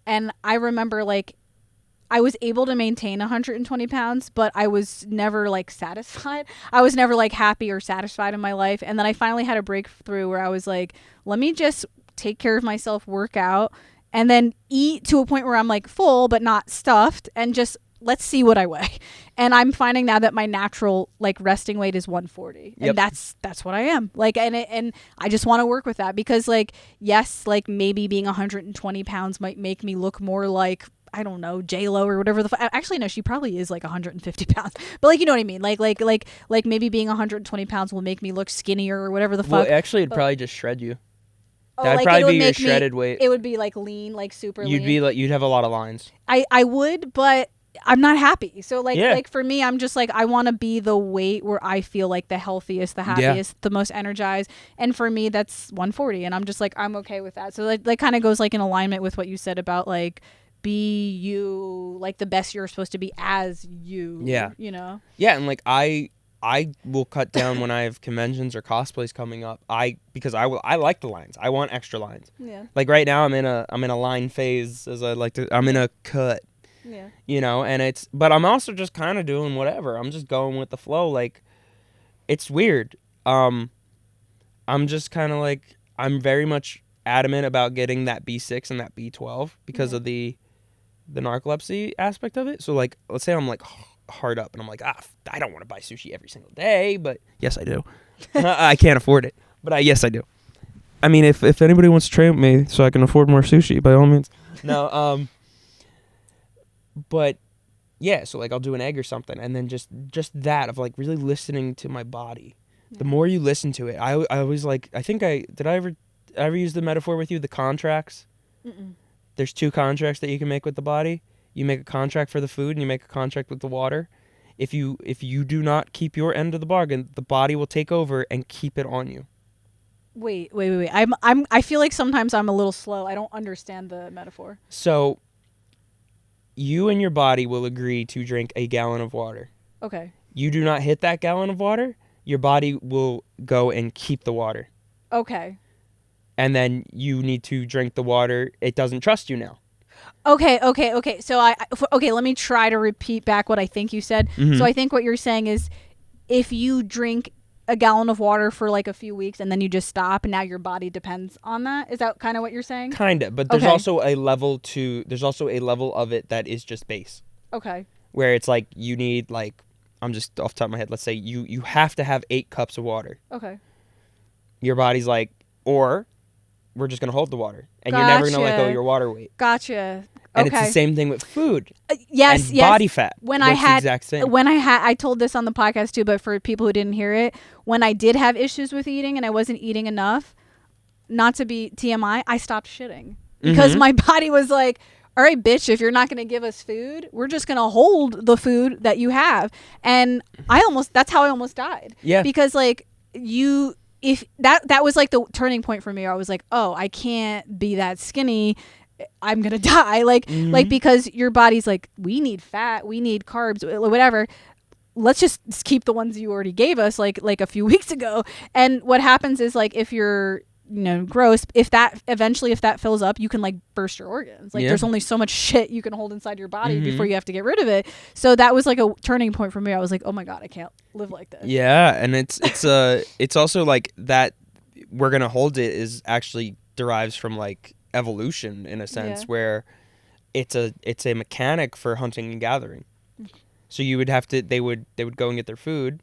And I remember like I was able to maintain 120 pounds, but I was never like satisfied. I was never like happy or satisfied in my life. And then I finally had a breakthrough where I was like, let me just take care of myself, work out, and then eat to a point where I'm like full, but not stuffed, and just let's see what I weigh. And I'm finding now that my natural like resting weight is 140. And that's what I am. Like, and I just want to work with that because like, yes, like maybe being 120 pounds might make me look more like, I don't know, J-Lo or whatever actually no, she probably is like 150 pounds, but like, you know what I mean? Like maybe being 120 pounds will make me look skinnier or whatever the fuck. Well, actually it'd probably just shred you. That'd like probably be your shredded weight. It would be like lean, like super lean. You'd have a lot of lines. I would, but I'm not happy. So like for me, I'm just like, I want to be the weight where I feel like the healthiest, the happiest, the most energized. And for me, that's 140. And I'm just like, I'm okay with that. So like kind of goes like in alignment with what you said about like, be you, like the best you're supposed to be as you. Yeah. You know? Yeah. And like I will cut down when I have conventions or cosplays coming up. Because I like the lines. I want extra lines. Yeah. Like right now I'm in a line phase, as I like to. I'm in a cut. Yeah. You know, and but I'm also just kind of doing whatever. I'm just going with the flow. Like, it's weird. I'm just kind of like, I'm very much adamant about getting that B6 and that B12 because of the narcolepsy aspect of it. So like, let's say I'm like hard up and I'm like, I don't want to buy sushi every single day, but yes, I do. I can't afford it, but yes, I do. I mean, if anybody wants to train with me so I can afford more sushi, by all means. No, but yeah, so like I'll do an egg or something, and then just that of like really listening to my body. Yeah. The more you listen to it, I always like, did I ever use the metaphor with you, the contracts? Mm-mm. There's 2 contracts that you can make with the body. You make a contract for the food and you make a contract with the water. If you do not keep your end of the bargain, the body will take over and keep it on you. Wait. I feel like sometimes I'm a little slow. I don't understand the metaphor. So you and your body will agree to drink a gallon of water. Okay. You do not hit that gallon of water, your body will go and keep the water. Okay. And then you need to drink the water. It doesn't trust you now. Okay. So let me try to repeat back what I think you said. Mm-hmm. So I think what you're saying is if you drink a gallon of water for like a few weeks and then you just stop and now your body depends on that. Is that kind of what you're saying? Kind of, but there's also a level of it that is just base. Okay. Where it's like you need like, I'm just off the top of my head, let's say you have to have 8 cups of water. Okay. Your body's like, or we're just going to hold the water and Gotcha. you're never going to let go of your water weight. Gotcha. And it's the same thing with food. Yes. Body fat. When the I exact same. I told this on the podcast too, but for people who didn't hear it, when I did have issues with eating and I wasn't eating enough, not to be TMI, I stopped shitting because my body was like, all right, bitch, if you're not going to give us food, we're just going to hold the food that you have. And that's how I almost died. Yeah. Because like if that was like the turning point for me. I was like, oh, I can't be that skinny. I'm going to die. Like because your body's like, we need fat, we need carbs, whatever. Let's just keep the ones you already gave us like a few weeks ago. And what happens is like, if you're, gross, if that fills up, you can like burst your organs. Like there's only so much shit you can hold inside your body before you have to get rid of it. So that was like a turning point for me. I was like, oh my God, I can't live like this. Yeah. And it's also like that we're going to hold it is actually derives from like evolution in a sense where it's a mechanic for hunting and gathering. So you would have to, they would go and get their food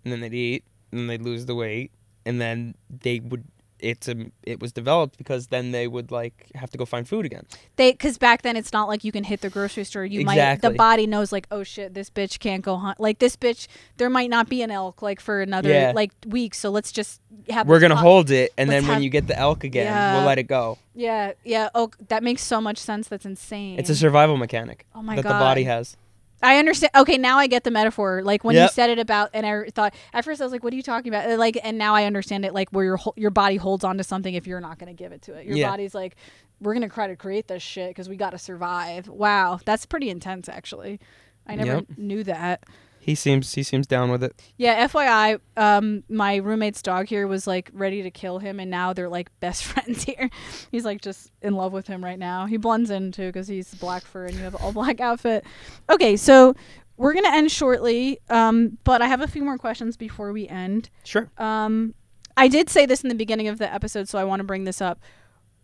and then they'd eat and then they'd lose the weight and then they would, it was developed because then they would like have to go find food again. Because back then it's not like you can hit the grocery store. Exactly. The body knows like, oh shit, this bitch can't go hunt. Like this bitch, there might not be an elk like for another like week. So let's just have. We're gonna hold it, and then when you get the elk again, we'll let it go. Yeah. Oh, that makes so much sense. That's insane. It's a survival mechanic. Oh my God. That the body has. I understand. Okay, now I get the metaphor. Like when you said it about, and I thought at first I was like, "What are you talking about?" Like, and now I understand it. Like where your body holds on to something if you're not going to give it to it. Your body's like, "We're going to try to create this shit because we got to survive." Wow, that's pretty intense, actually. I never knew that. He seems down with it. Yeah, FYI, my roommate's dog here was like ready to kill him, and now they're like best friends here. He's like just in love with him right now. He blends in too because he's black fur and you have an all black outfit. Okay, so we're gonna end shortly, but I have a few more questions before we end. Sure. I did say this in the beginning of the episode, so I want to bring this up.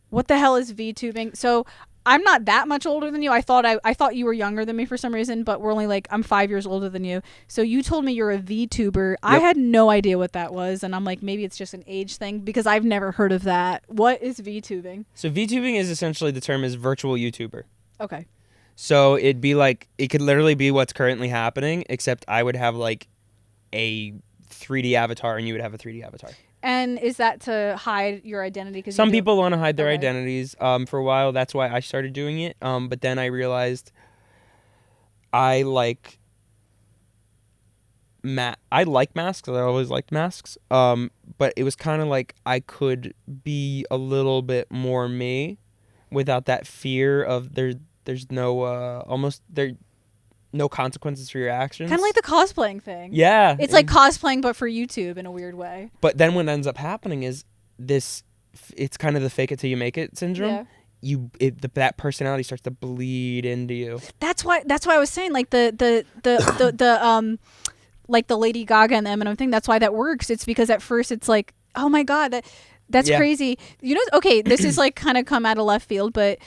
What the hell is VTubing? So I'm not that much older than you. I thought you were younger than me for some reason, but we're only like, I'm 5 years older than you. So you told me you're a VTuber. Yep. I had no idea what that was. And I'm like, maybe it's just an age thing because I've never heard of that. What is VTubing? So VTubing is essentially, the term is virtual YouTuber. Okay. So it'd be like, it could literally be what's currently happening, except I would have like a 3D avatar and you would have a 3D avatar. And is that to hide your identity? Cause some people want to hide their identities. For a while, that's why I started doing it. But then I realized I like masks. I always liked masks. But it was kind of like I could be a little bit more me without that fear of there's no no consequences for your actions. Kind of like the cosplaying thing. Yeah. It's like cosplaying, but for YouTube in a weird way. But then what ends up happening is it's kind of the fake it till you make it syndrome. Yeah. That personality starts to bleed into you. That's why I was saying like the like the Lady Gaga and the Eminem thing. That's why that works. It's because at first it's like, oh my God, that's crazy. Okay, this is like kind of come out of left field, but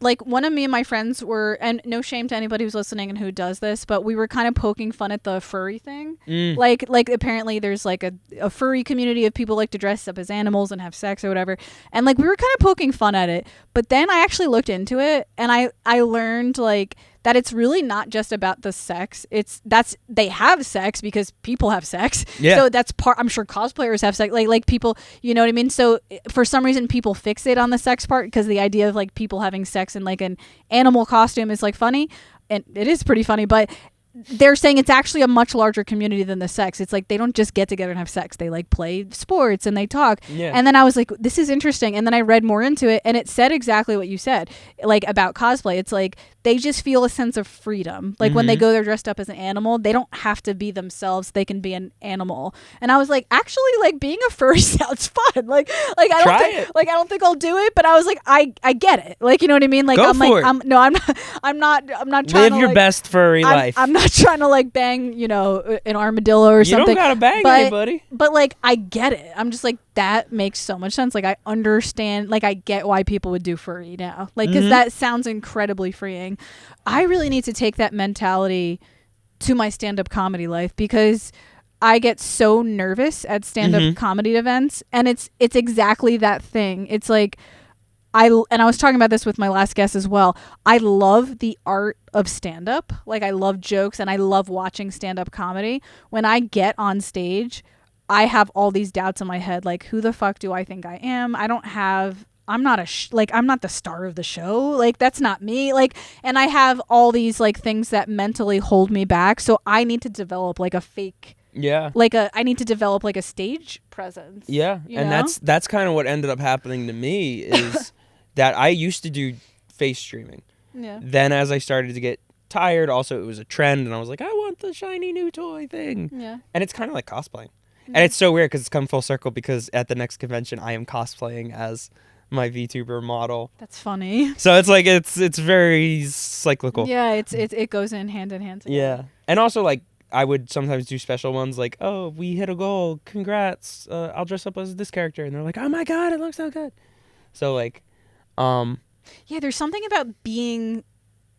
like one of me and my friends were, and no shame to anybody who's listening and who does this, but we were kind of poking fun at the furry thing. Like apparently there's like a furry community of people like to dress up as animals and have sex or whatever. And like we were kind of poking fun at it. But then I actually looked into it and I learned like that it's really not just about the sex. They have sex because people have sex. Yeah. So that's I'm sure cosplayers have sex, like people, you know what I mean? So for some reason people fixate on the sex part because the idea of like people having sex in like an animal costume is like funny, and it is pretty funny, but they're saying it's actually a much larger community than the sex. It's like they don't just get together and have sex. They like play sports and they talk. Yeah. And then I was like, this is interesting. And then I read more into it, and it said exactly what you said, like about cosplay. It's like they just feel a sense of freedom. Like when they go there dressed up as an animal, they don't have to be themselves. They can be an animal. And I was like, actually, like being a furry sounds fun. Like I don't think I'll do it, but I was like, I get it. Like, you know what I mean? Like Go I'm for like it. I'm not trying Live to your like, best furry life. I'm not trying to like bang, you know, an armadillo or you something. don't gotta bang anybody. But like I get it. I'm just like, that makes so much sense. Like I understand, like I get why people would do furry now. Like because that sounds incredibly freeing. I really need to take that mentality to my stand-up comedy life because I get so nervous at stand-up comedy events, and it's exactly that thing. It's like I was talking about this with my last guest as well. I love the art of stand-up. Like I love jokes and I love watching stand-up comedy. When I get on stage, I have all these doubts in my head. Like, who the fuck do I think I am? I'm not I'm not the star of the show. Like, that's not me. Like, and I have all these like things that mentally hold me back. So I need to develop like a fake, I need to develop like a stage presence. Yeah. And know? that's kind of what ended up happening to me is that I used to do face streaming. Yeah. Then as I started to get tired, also it was a trend, and I was like, I want the shiny new toy thing. Yeah. And it's kind of like cosplaying. And it's so weird because it's come full circle because at the next convention I am cosplaying as my VTuber model. That's funny. So it's like it's very cyclical. Yeah, it goes in hand together. Yeah. And also like I would sometimes do special ones like, oh, we hit a goal, congrats, I'll dress up as this character, and they're like, oh my god, it looks so good. So like yeah, there's something about being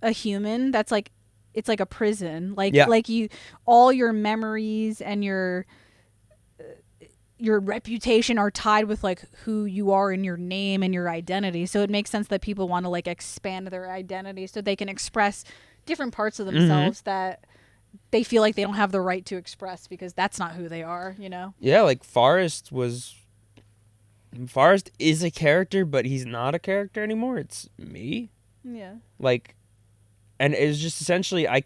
a human that's like, it's like a prison. Like you, all your memories and your reputation are tied with like who you are and your name and your identity. So it makes sense that people want to like expand their identity so they can express different parts of themselves that they feel like they don't have the right to express because that's not who they are, you know? Yeah, like Forrest is a character, but he's not a character anymore. It's me. Yeah. Like, and it's just essentially I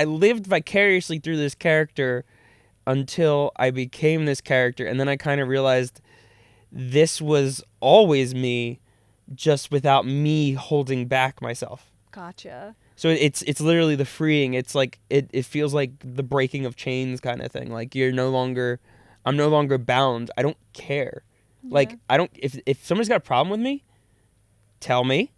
lived vicariously through this character until I became this character, and then I kind of realized this was always me, just without me holding back myself. Gotcha. So it's literally the freeing. It's like it feels like the breaking of chains kind of thing. Like I'm no longer bound. I don't care. Yeah. Like if somebody's got a problem with me, tell me.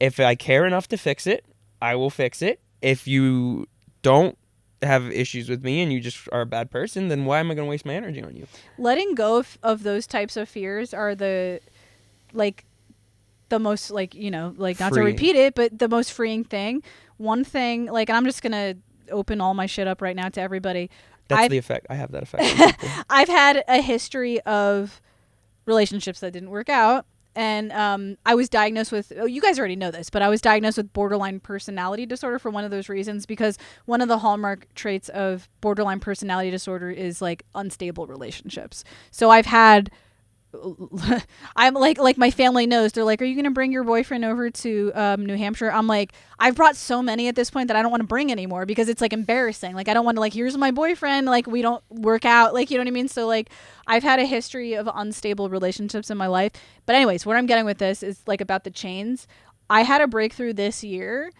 If I care enough to fix it, I will fix it. If you don't have issues with me and you just are a bad person, then why am I going to waste my energy on you? Letting go of those types of fears are the most, like, you know, like, not freeing. To repeat it, but the most freeing thing. One thing, like, and I'm just going to open all my shit up right now to everybody. That's the effect. I have that effect. I've had a history of relationships that didn't work out. And I was diagnosed with, you guys already know this, but I was diagnosed with borderline personality disorder for one of those reasons, because one of the hallmark traits of borderline personality disorder is like unstable relationships. So I've had, I'm like my family knows, they're like, are you going to bring your boyfriend over to New Hampshire? I'm like, I've brought so many at this point that I don't want to bring anymore because it's like embarrassing. Like, I don't want to, like, here's my boyfriend, like, we don't work out, like, you know what I mean? So like, I've had a history of unstable relationships in my life. But anyways, where I'm getting with this is like about the chains. I had a breakthrough this year.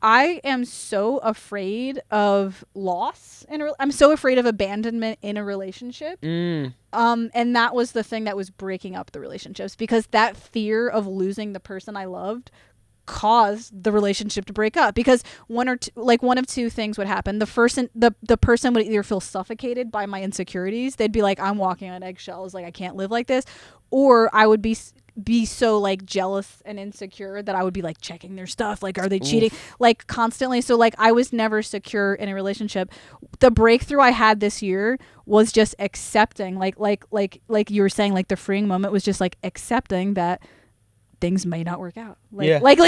I am so afraid of loss. I'm so afraid of abandonment in a relationship. And that was the thing that was breaking up the relationships, because that fear of losing the person I loved caused the relationship to break up, because one of two things would happen. The person would either feel suffocated by my insecurities. They'd be like, I'm walking on eggshells, like, I can't live like this. Or I would be so like jealous and insecure that I would be like checking their stuff, like, are they cheating, like, constantly. So like, I was never secure in a relationship. The breakthrough I had this year was just accepting, like you were saying, like, the freeing moment was just like accepting that things may not work out. Yeah. Like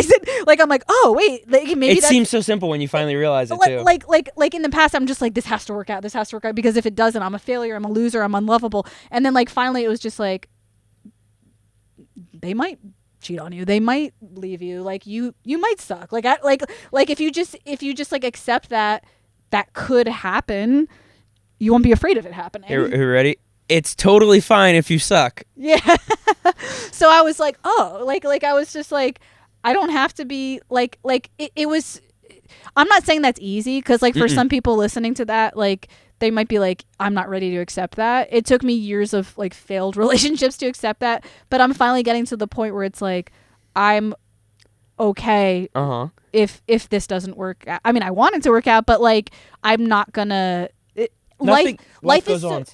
I'm like, oh wait, like maybe it seems so simple when you finally realize it too. Like in the past, I'm just like, this has to work out. This has to work out, because if it doesn't, I'm a failure. I'm a loser. I'm unlovable. And then like finally, it was just like, they might cheat on you. They might leave you. Like you might suck. Like if you just like accept that could happen, you won't be afraid of it happening. You ready? It's totally fine if you suck. Yeah. So I was like, oh, like I was just like, I don't have to be like it was. I'm not saying that's easy, because like for some people listening to that, like they might be like, I'm not ready to accept that. It took me years of like failed relationships to accept that, but I'm finally getting to the point where it's like, I'm okay if this doesn't work out. I mean, I want it to work out, but like I'm not gonna. Life is so,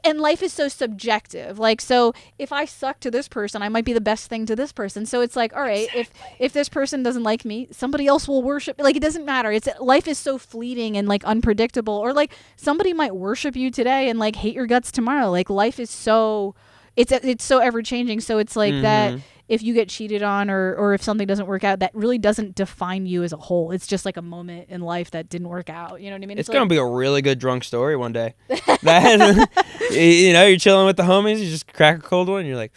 and life is so subjective. Like, so if I suck to this person, I might be the best thing to this person. So it's like, all right, if this person doesn't like me, somebody else will worship. Like, it doesn't matter. Life is so fleeting and like unpredictable. Or like somebody might worship you today and like hate your guts tomorrow. Like life is so, it's so ever changing. So it's like that. If you get cheated on or if something doesn't work out, that really doesn't define you as a whole. It's just like a moment in life that didn't work out. You know what I mean? It's going to be a really good drunk story one day. You know, you're chilling with the homies, you just crack a cold one, and you're like,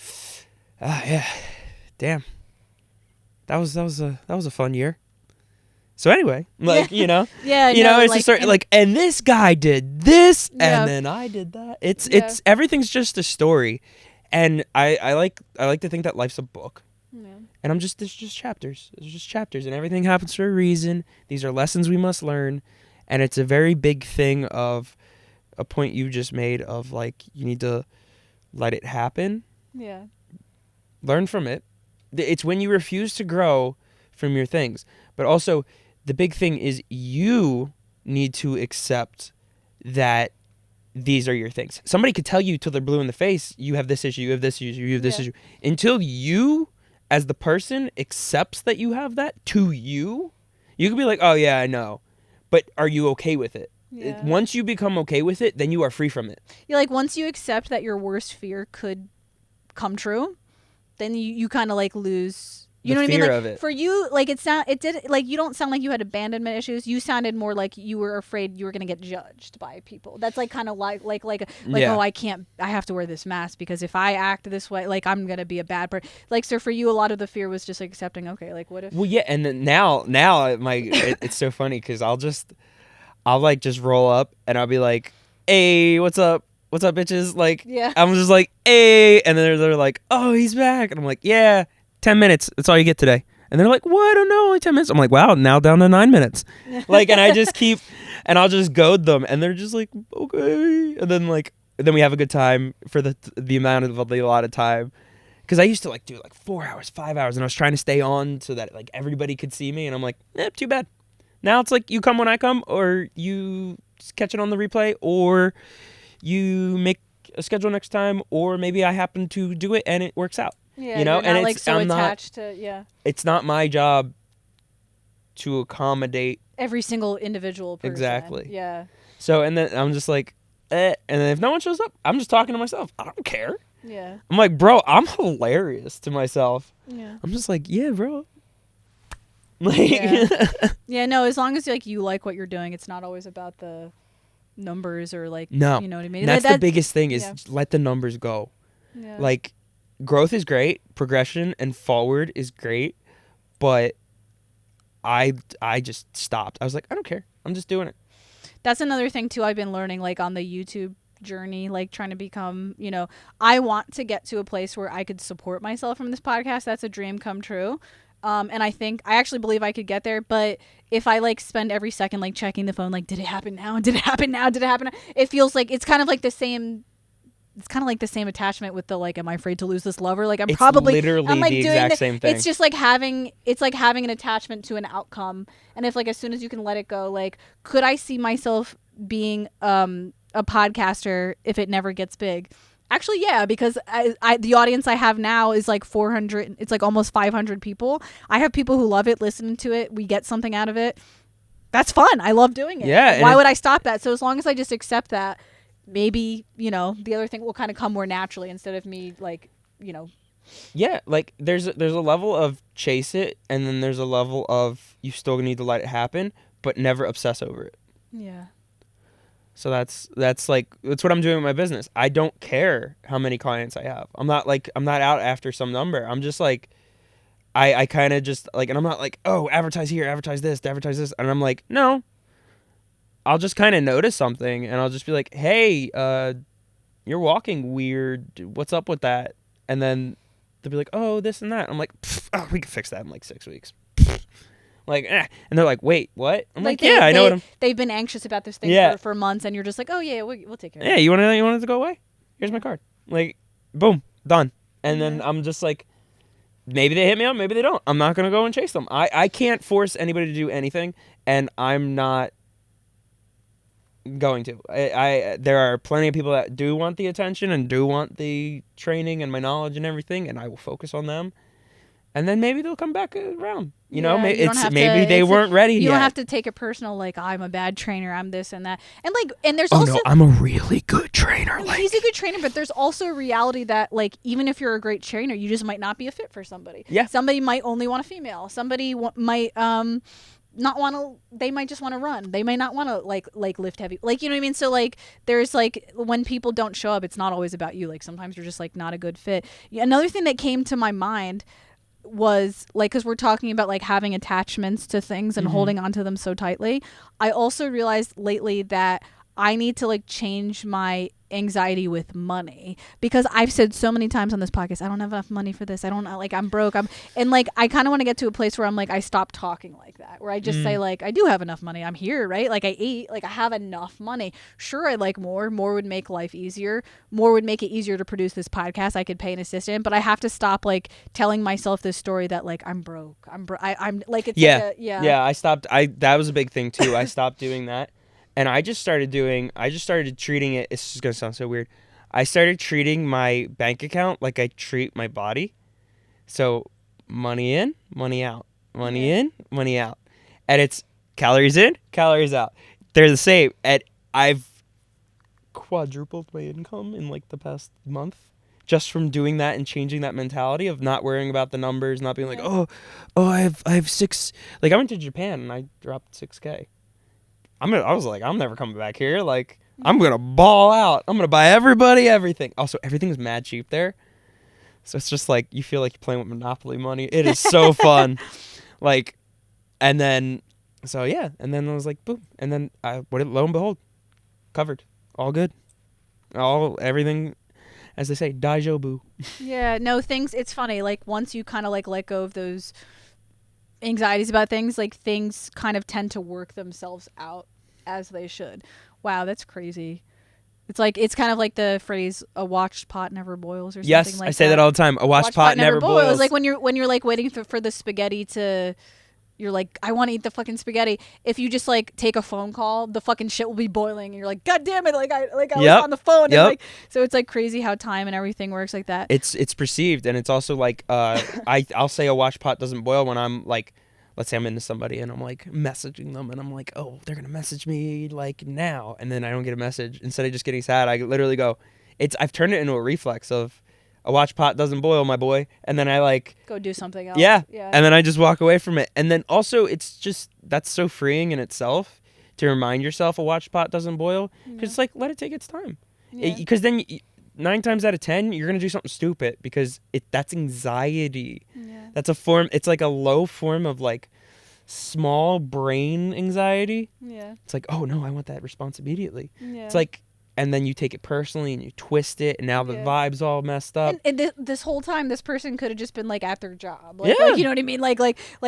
yeah, damn. That was a fun year. So anyway, like, you know, it's like, just like, and this guy did this, and then I did that. It's everything's just a story. And I like to think that life's a book, and there's just chapters. There's just chapters, and everything happens for a reason. These are lessons we must learn, and it's a very big thing of a point you just made of like you need to let it happen. Yeah. Learn from it. It's when you refuse to grow from your things, but also the big thing is you need to accept that. These are your things. Somebody could tell you till they're blue in the face, you have this issue, you have this issue, you have this issue. Until you, as the person, accepts that you have that to you can be like, oh yeah, I know. But are you okay with it? Yeah. Once you become okay with it, then you are free from it. Yeah, like once you accept that your worst fear could come true, then you kind of like lose. You know what I mean? Like for you, like you don't sound like you had abandonment issues. You sounded more like you were afraid you were going to get judged by people. That's like kind of like oh, I have to wear this mask because if I act this way, like I'm going to be a bad person. Like, so for you, a lot of the fear was just like accepting, okay, like what if? Well, yeah. And then now it's so funny because I'll just roll up and I'll be like, hey, what's up? What's up, bitches? Like, I'm just like, hey. And then they're like, oh, he's back. And I'm like, yeah. 10 minutes. That's all you get today. And they're like, what? I don't know. Only 10 minutes. I'm like, wow, now down to 9 minutes. Like, and I just keep, and I'll just goad them. And they're just like, okay. And then we have a good time for the amount of the allotted time. Because I used to like do like 4 hours, 5 hours. And I was trying to stay on so that like everybody could see me. And I'm like, too bad. Now it's like you come when I come, or you catch it on the replay, or you make a schedule next time, or maybe I happen to do it and it works out. Yeah, you know, and it's like so attached to It's not my job to accommodate every single individual person. Exactly. Yeah. So and then I'm just like, and then if no one shows up, I'm just talking to myself. I don't care. Yeah. I'm like, bro, I'm hilarious to myself. Yeah. I'm just like, yeah, bro. Like, yeah. No, as long as like you like what you're doing, it's not always about the numbers or like, no, you know what I mean? That's the biggest thing is let the numbers go. Yeah. Like, growth is great, progression and forward is great, but I just stopped. I was like, I don't care. I'm just doing it. That's another thing too I've been learning, like on the YouTube journey, like trying to become, you know, I want to get to a place where I could support myself from this podcast. That's a dream come true. And I actually believe I could get there, but if I like spend every second like checking the phone, like, did it happen now? Did it happen now? Did it happen now? It feels like it's kind of like the same. It's kind of like the same attachment with the like, am I afraid to lose this lover? Like it's literally like the exact same thing. It's just like having an attachment to an outcome. And if like, as soon as you can let it go, like, could I see myself being a podcaster if it never gets big? Actually, yeah, because the audience I have now is like 400. It's like almost 500 people. I have people who love it, listening to it. We get something out of it. That's fun. I love doing it. Yeah. Why would I stop that? So as long as I just accept that, maybe, you know, the other thing will kind of come more naturally instead of me like, you know, Yeah, like there's a level of chase it, and then there's a level of you still need to let it happen, but never obsess over it. Yeah. So that's what I'm doing with my business. I don't care how many clients I have. I'm not out after some number. I'm just like, I kind of just like, and I'm not like, oh, advertise here, advertise this, and I'm like, no. I'll just kind of notice something, and I'll just be like, hey, you're walking weird. What's up with that? And then they'll be like, oh, this and that. I'm like, we can fix that in like 6 weeks. Like, and they're like, wait, what? I'm like, yeah, I know they've been anxious about this thing for months, and you're just like, oh yeah, we'll take care of it. Yeah, you want it to go away? Here's my card. Like, boom, done. And then I'm just like, maybe they hit me up, maybe they don't. I'm not gonna go and chase them. I can't force anybody to do anything, and I'm not going to. There are plenty of people that do want the attention and do want the training and my knowledge and everything, and I will focus on them. And then maybe they'll come back around. You know, maybe they weren't ready yet. You don't have to take it personal, like, I'm a bad trainer, I'm this and that. And there's no, I'm a really good trainer. He's a good trainer, but there's also a reality that, like, even if you're a great trainer, you just might not be a fit for somebody. Yeah. Somebody might only want a female. Somebody might not want to, they might just want to run. They might not want to like lift heavy. Like, you know what I mean? So like there's like when people don't show up, it's not always about you. Like sometimes you're just like not a good fit. Another thing that came to my mind was like, because we're talking about like having attachments to things and holding onto them so tightly. I also realized lately that I need to like change my anxiety with money, because I've said so many times on this podcast, I don't have enough money for this. I don't like, I'm broke. And like, I kind of want to get to a place where I'm like, I stop talking like that, where I just say like, I do have enough money. I'm here, right? Like I ate, like I have enough money. Sure. I'd like more would make life easier. More would make it easier to produce this podcast. I could pay an assistant, but I have to stop like telling myself this story that like, I'm broke. I'm like, it's Yeah. I stopped. That was a big thing too. I stopped doing that. And I just started treating it, it's just going to sound so weird. I started treating my bank account like I treat my body. So money in, money out. Money in, money out. And it's calories in, calories out. They're the same. And I've quadrupled my income in like the past month just from doing that and changing that mentality of not worrying about the numbers, not being like, oh, I have 6. Like I went to Japan and I dropped 6K. I was like, I'm never coming back here. Like, I'm going to ball out. I'm going to buy everybody everything. Also, everything's mad cheap there. So it's just like, you feel like you're playing with Monopoly money. It is so fun. Like, and then, so yeah. And then I was like, boom. And then lo and behold, covered. All good. Everything, as they say, daijobu. Yeah, no, it's funny. Like, once you kind of like let go of those anxieties about things, like things kind of tend to work themselves out as they should. Wow, that's crazy. It's kind of like the phrase "a watched pot never boils" or something like that. Yes, I say that all the time. A watched pot never boils. Like when you're like waiting for the spaghetti to, you're like, I want to eat the fucking spaghetti. If you just like take a phone call, the fuking shit will be boiling, and you're like, God damn it! Like I was on the phone. And like, so it's like crazy how time and everything works like that. It's perceived, and it's also like I'll say a watch pot doesn't boil when I'm like, let's say I'm into somebody and I'm like messaging them and I'm like, oh, they're gonna message me like now, and then I don't get a message. Instead of just getting sad, I literally go, I've turned it into a reflex of a watch pot doesn't boil, my boy, and then I like go do something else. Yeah, and then I just walk away from it. And then also it's just, that's so freeing in itself to remind yourself a watch pot doesn't boil, because it's like, let it take its time, because then 9 times out of 10 you're gonna do something stupid, because that's anxiety. That's a form, it's like a low form of like small brain anxiety. It's like, oh no, I want that response immediately. It's like, and then you take it personally and you twist it, and now the vibe's all messed up. And this whole time, this person could have just been like at their job. Like, you know what I mean? Like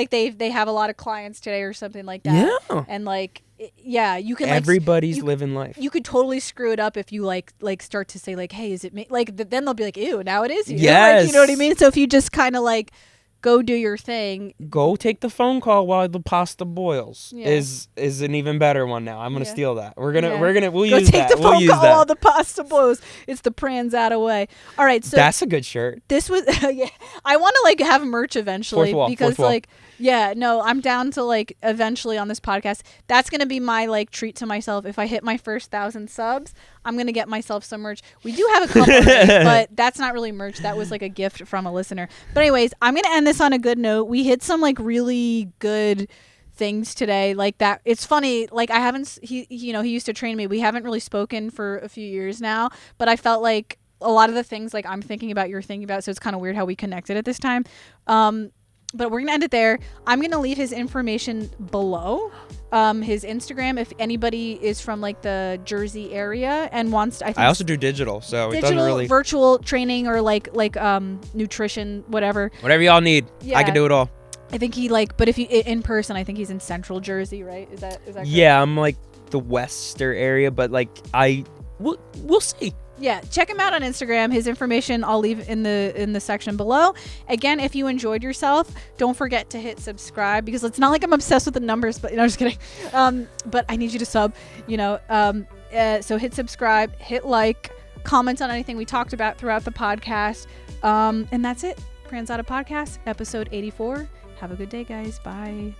they have a lot of clients today or something like that. Yeah. And like, you can like, everybody's living life. You could totally screw it up if you like start to say like, hey, is it me? Like then they'll be like, ew, now it is you. Yes. Like, you know what I mean? So if you just kind of like go do your thing. Go take the phone call while the pasta boils is an even better one now. I'm gonna steal that. We'll use that. Go take the phone call while the pasta boils. It's the Pranzata way. All right, so that's a good shirt. This was I want to like have merch eventually, because like Yeah, no, I'm down to like eventually on this podcast. That's gonna be my like treat to myself. If I hit my first 1,000 subs, I'm gonna get myself some merch. We do have a couple, but that's not really merch. That was like a gift from a listener. But anyways, I'm gonna end this on a good note. We hit some like really good things today, like that. It's funny, like I haven't. He used to train me. We haven't really spoken for a few years now, but I felt like a lot of the things like I'm thinking about, you're thinking about. So it's kind of weird how we connected at this time. But we're going to end it there. I'm going to leave his information below, his Instagram, if anybody is from like the Jersey area and wants to. I also do digital, so it doesn't really. Virtual training or like nutrition, whatever. Whatever y'all need, yeah. I can do it all. I think he like, but if you in person, I think he's in Central Jersey, right? Is that correct? Yeah, I'm like the Wester area, but like we'll see. Yeah, check him out on Instagram. His information I'll leave in the section below. Again, if you enjoyed yourself, don't forget to hit subscribe, because it's not like I'm obsessed with the numbers, but just kidding. But I need you to sub, so hit subscribe, hit like, comment on anything we talked about throughout the podcast. And that's it. Pranzata Podcast, episode 84. Have a good day, guys. Bye.